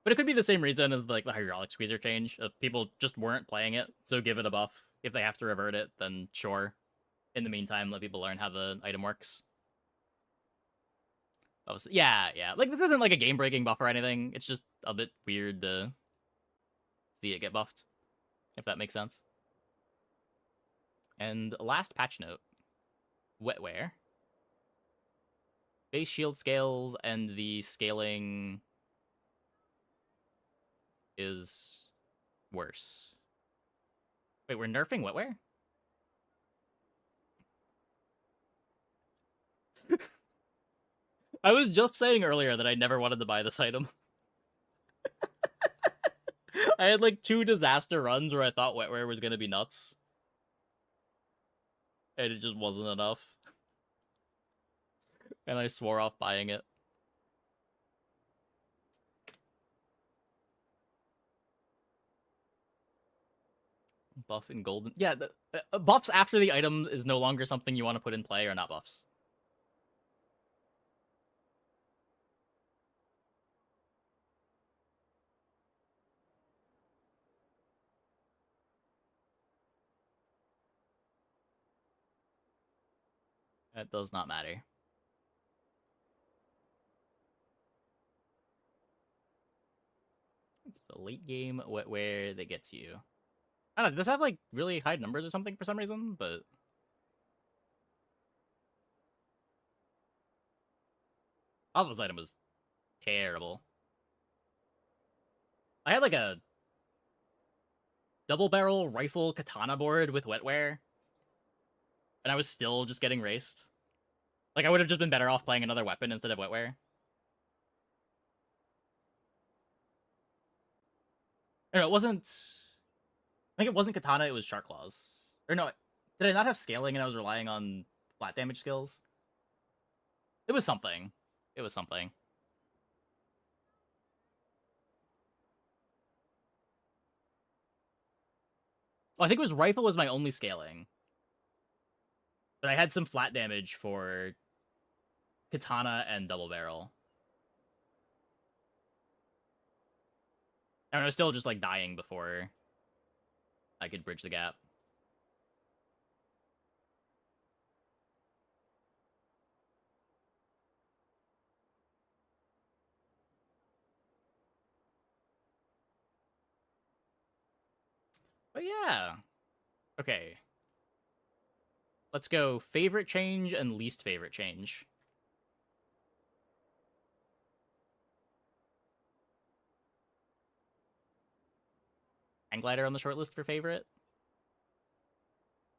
But it could be the same reason as like the hydraulic squeezer change. If people just weren't playing it, so give it a buff. If they have to revert it, then sure. In the meantime, let people learn how the item works. Yeah, yeah. Like, this isn't like a game-breaking buff or anything. It's just a bit weird to see it get buffed, if that makes sense. And last patch note. Wetware. Base shield scales and the scaling is worse. Wait, we're nerfing wetware? I was just saying earlier that I never wanted to buy this item. I had like 2 disaster runs where I thought wetware was gonna be nuts. And it just wasn't enough. And I swore off buying it. Buff and golden. Yeah, buffs after the item is no longer something you want to put in play, or not buffs. That does not matter. It's the late game wetware that gets you. I don't know, does this have like really high numbers or something for some reason? But all this item was terrible. I had like a double barrel rifle katana board with wetware, and I was still just getting raced. Like, I would have just been better off playing another weapon instead of wetware. Or no, it wasn't. I think it wasn't katana. It was shark claws. Or no, did I not have scaling and I was relying on flat damage skills? It was something. It was something. Well, I think it was rifle was my only scaling, but I had some flat damage for katana and double barrel. And I was still just like dying before I could bridge the gap. But yeah. Okay. Let's go favorite change and least favorite change. Hang glider on the short list for favorite.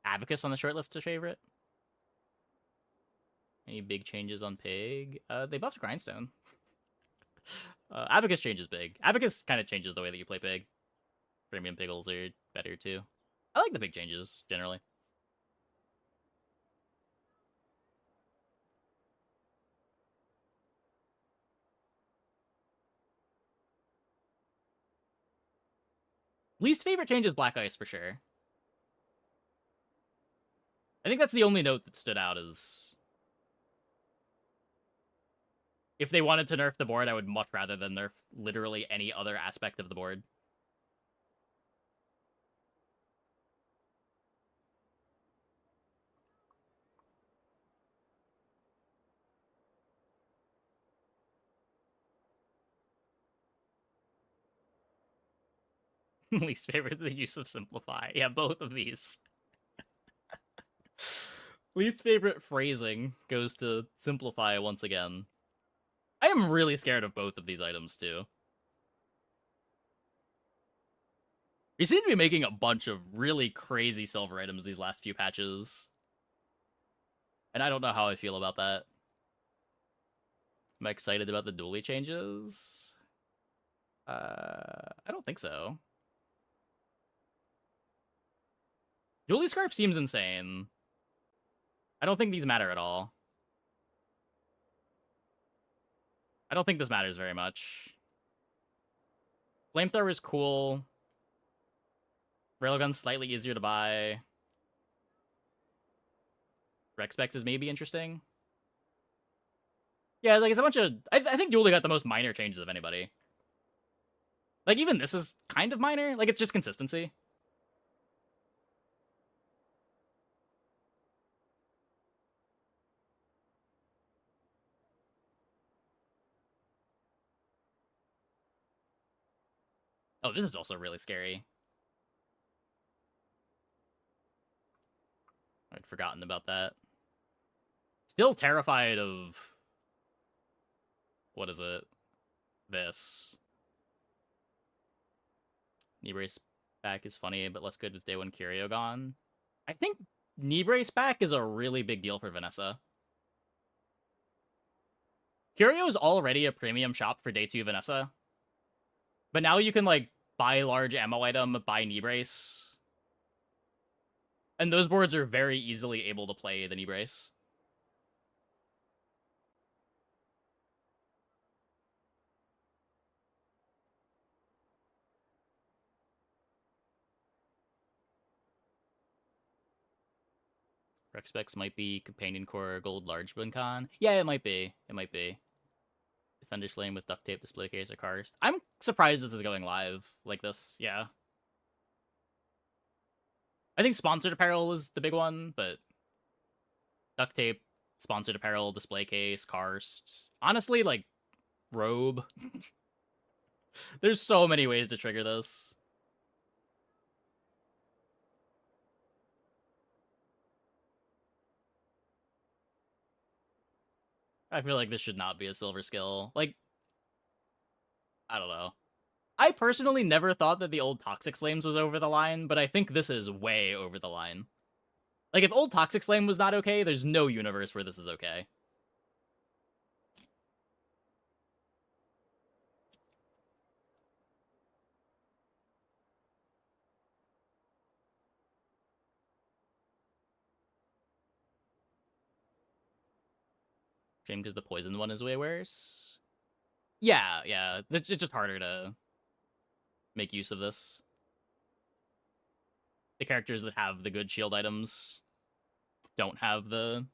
Abacus on the short list for favorite. Any big changes on Pig? They buffed Grindstone. Abacus changes big. Abacus kind of changes the way that you play Pig. Premium Piggles are better too. I like the big changes, generally. Least favorite change is Black Ice for sure. I think that's the only note that stood out is if they wanted to nerf the board, I would much rather than nerf literally any other aspect of the board. Least favorite is the use of Simplify. Yeah, both of these. Least favorite phrasing goes to Simplify once again. I am really scared of both of these items too. We seem to be making a bunch of really crazy silver items these last few patches. And I don't know how I feel about that. Am I excited about the dually changes? I don't think so. Dually Scarf seems insane. I don't think these matter at all. I don't think this matters very much. Flamethrower is cool. Railgun's slightly easier to buy. Rexpex is maybe interesting. Yeah, like it's a bunch of... I think Dually got the most minor changes of anybody. Like, even this is kind of minor. Like, it's just consistency. Oh, this is also really scary. I'd forgotten about that. Still terrified of... What is it? This. Kneebrace back is funny, but less good with Day 1 Curio gone. I think Kneebrace back is a really big deal for Vanessa. Curio is already a premium shop for Day 2 Vanessa. But now you can, like, buy large ammo item, buy Kneebrace. And those boards are very easily able to play the Kneebrace. Rexpex might be Companion Core Gold Large Con. Yeah, it might be. It might be. Defender Slaying with duct tape, display case, or karst. I'm surprised this is going live like this. Yeah. I think sponsored apparel is the big one, but duct tape, sponsored apparel, display case, karst. Honestly, like, robe. There's so many ways to trigger this. I feel like this should not be a silver skill. Like, I don't know. I personally never thought that the old Toxic Flames was over the line, but I think this is way over the line. Like, if old Toxic Flame was not okay, there's no universe where this is okay. Shame because the poison one is way worse. Yeah, yeah. It's just harder to make use of this. The characters that have the good shield items don't have the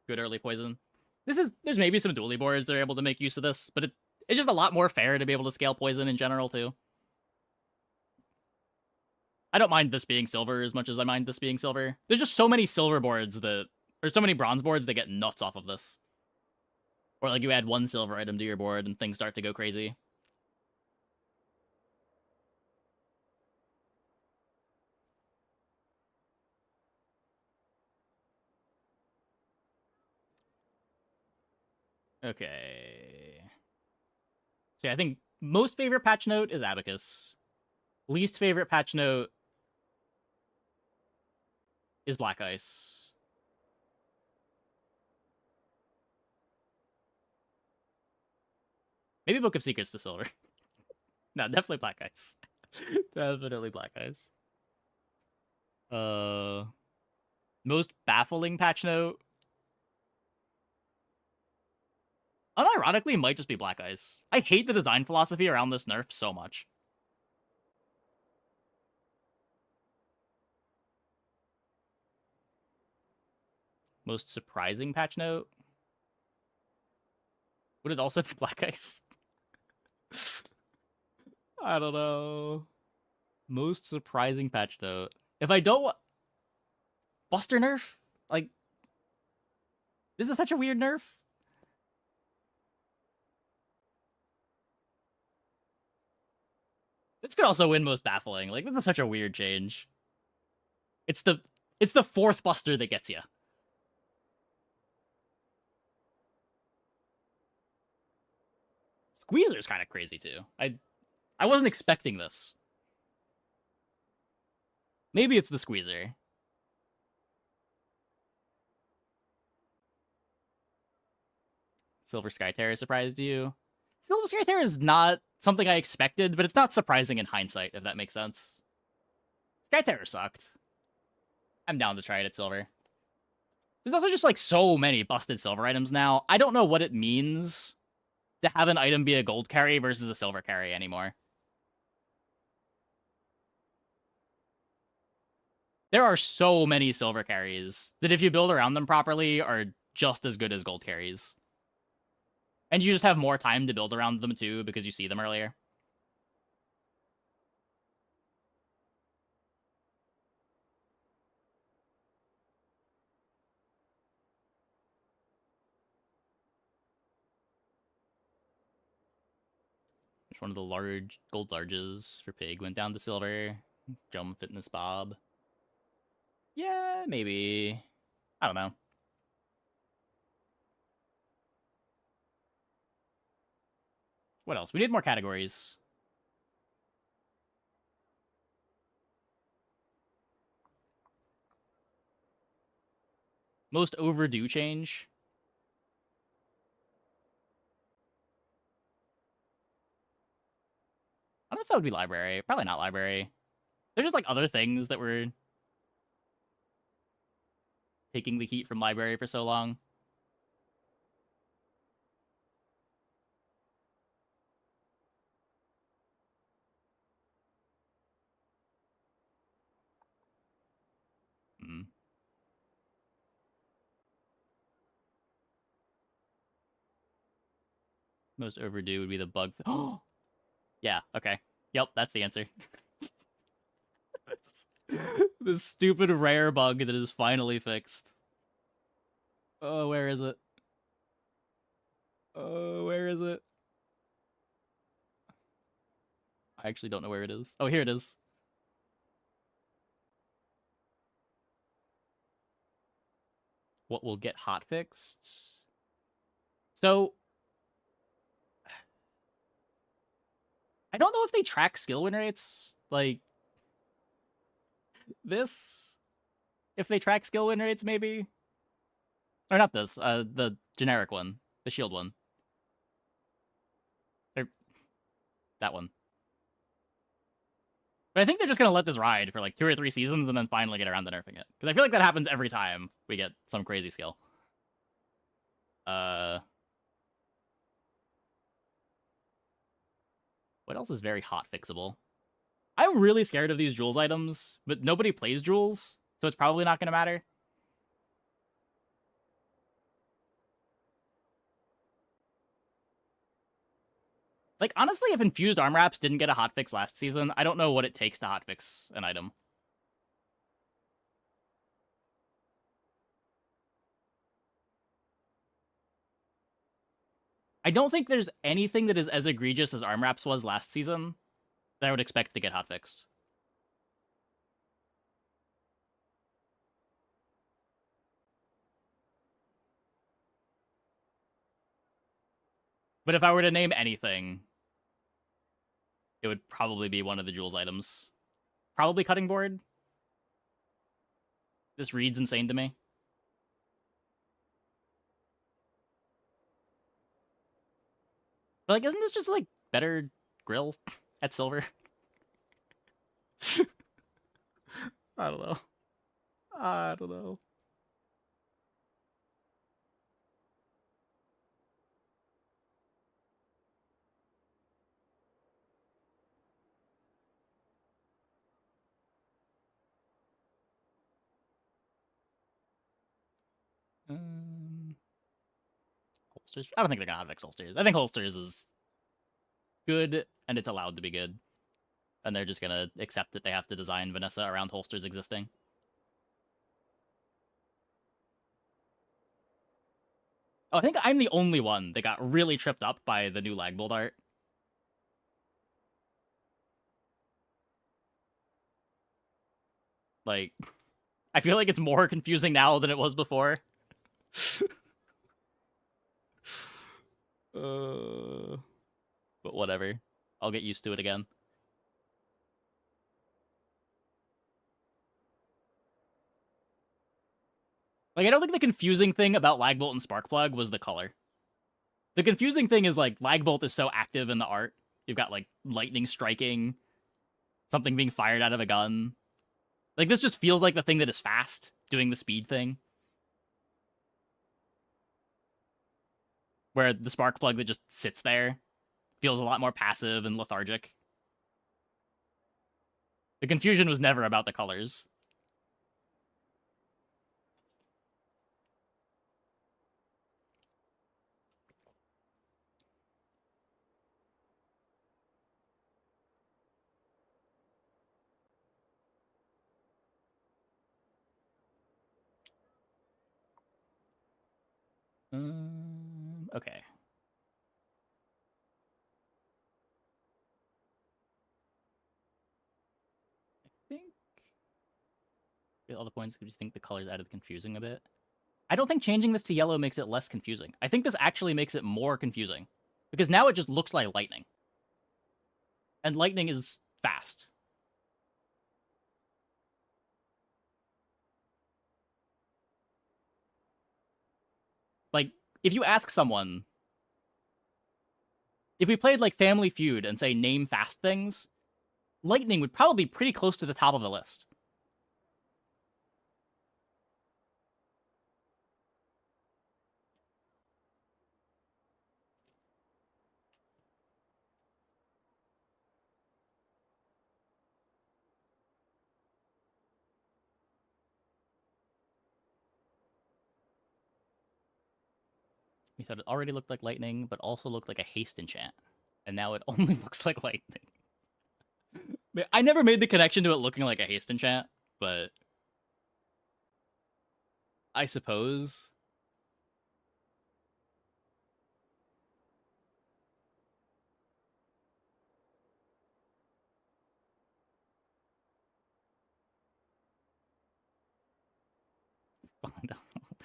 good early poison. There's maybe some dually boards that are able to make use of this, but it's just a lot more fair to be able to scale poison in general too. I don't mind this being silver as much as I mind this being silver. There's just so many silver boards that, or so many bronze boards that get nuts off of this. Or like you add one silver item to your board and things start to go crazy. Okay. So yeah, I think most favorite patch note is Abacus. Least favorite patch note is Black Ice. Maybe Book of Secrets to Silver. No, definitely Black Ice. Definitely Black Ice. Uh, Most baffling patch note, unironically, might just be Black Ice. I hate the design philosophy around this nerf so much. Most surprising patch note, would it also be Black Ice? I don't know. Most surprising patch note. If I don't Buster nerf, like this is such a weird nerf. This could also win most baffling. Like this is such a weird change. It's the fourth Buster that gets you. Squeezer is kind of crazy too. I wasn't expecting this. Maybe it's the Squeezer. Silver Sky Terror surprised you? Silver Sky Terror is not something I expected, but it's not surprising in hindsight, if that makes sense. Sky Terror sucked. I'm down to try it at Silver. There's also just like so many busted Silver items now. I don't know what it means to have an item be a gold carry versus a silver carry anymore. There are so many silver carries that if you build around them properly are just as good as gold carries. And you just have more time to build around them too because you see them earlier. Which one of the large gold larges for Pig went down to silver? Jump Fitness Bob. Yeah, maybe. I don't know. What else? We need more categories. Most overdue change. I don't know if that would be library. Probably not library. There's just like other things that were taking the heat from library for so long. Hmm. Most overdue would be the bug. Oh, yeah. Okay. Yep, that's the answer. This stupid rare bug that is finally fixed. Oh, where is it? Oh, where is it? I actually don't know where it is. Oh, here it is. What will get hotfixed? So, I don't know if they track skill win rates like this. If they track skill win rates, maybe. Or not this, the generic one. The shield one. Or that one. But I think they're just gonna let this ride for like 2 or 3 seasons and then finally get around to nerfing it. Because I feel like that happens every time we get some crazy skill. What else is very hot fixable? I'm really scared of these Jewels items, but nobody plays Jewels, so it's probably not gonna matter. Like, honestly, if Infused Arm Wraps didn't get a hotfix last season, I don't know what it takes to hotfix an item. I don't think there's anything that is as egregious as Arm Wraps was last season that I would expect to get hotfixed. But if I were to name anything, it would probably be one of the Jules items. Probably cutting board. This reads insane to me. But like, isn't this just like better grill at silver? I don't know. I don't know. Holsters. I don't think they're gonna have X holsters. I think holsters is good and it's allowed to be good, and they're just gonna accept that they have to design Vanessa around holsters existing. Oh, I think I'm the only one that got really tripped up by the new Lagbolt art. Like, I feel like it's more confusing now than it was before. uh, but whatever. I'll get used to it again. Like, I don't think the confusing thing about Lagbolt and Sparkplug was the color. The confusing thing is, like, Lagbolt is so active in the art. You've got, like, lightning striking, something being fired out of a gun. Like, this just feels like the thing that is fast, doing the speed thing. Where the Sparkplug that just sits there feels a lot more passive and lethargic. The confusion was never about the colors. Okay. I think all the points. Could you think the colors added confusing a bit? I don't think changing this to yellow makes it less confusing. I think this actually makes it more confusing because now it just looks like lightning, and lightning is fast. Like, if you ask someone, if we played like Family Feud and say name fast things, lightning would probably be pretty close to the top of the list. We thought it already looked like lightning, but also looked like a haste enchant. And now it only looks like lightning. I never made the connection to it looking like a haste enchant, but I suppose.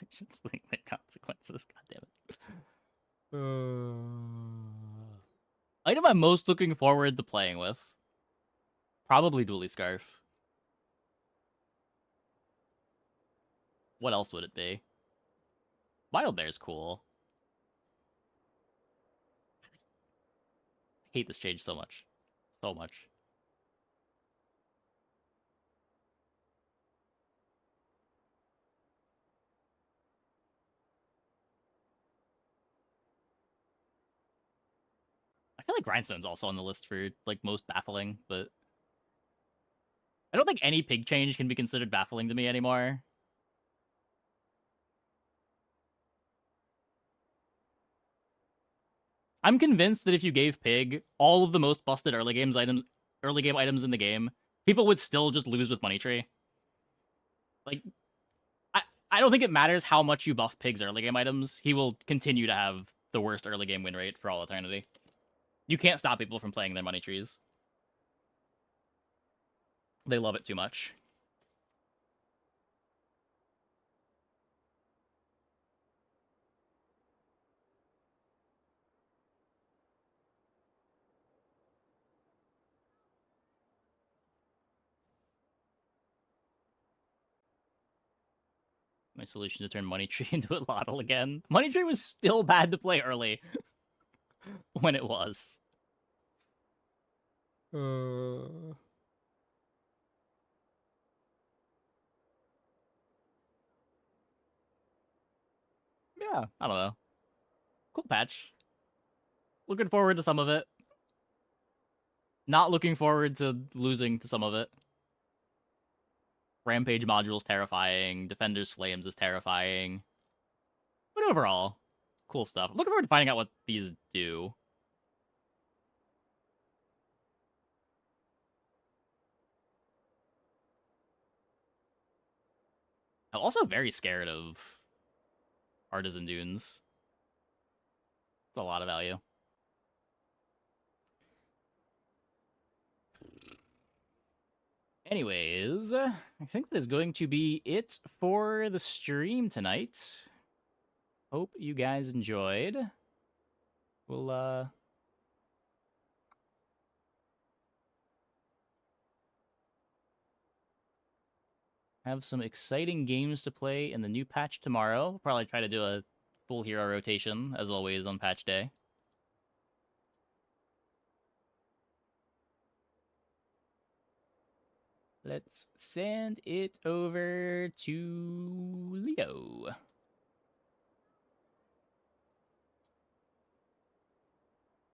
They should link the consequences. God damn it. Item I'm most looking forward to playing with. Probably Dually Scarf. What else would it be? Wild Bear's cool. I hate this change so much. So much. I feel like Grindstone's also on the list for like most baffling, but I don't think any pig change can be considered baffling to me anymore. I'm convinced that if you gave Pig all of the most busted early game items in the game, people would still just lose with Money Tree. Like, I don't think it matters how much you buff Pig's early game items. He will continue to have the worst early game win rate for all eternity. You can't stop people from playing their Money Trees. They love it too much. My solution to turn Money Tree into a Lottle again. Money Tree was still bad to play early when it was. Yeah, I don't know. Cool patch. Looking forward to some of it. Not looking forward to losing to some of it. Rampage module's terrifying. Defender's Flames is terrifying. But overall, cool stuff. Looking forward to finding out what these do. I'm also very scared of Artisan Dunes. It's a lot of value. Anyways, I think that is going to be it for the stream tonight. Hope you guys enjoyed. We'll have some exciting games to play in the new patch tomorrow. We'll probably try to do a full hero rotation, as always, on patch day. Let's send it over to Leo.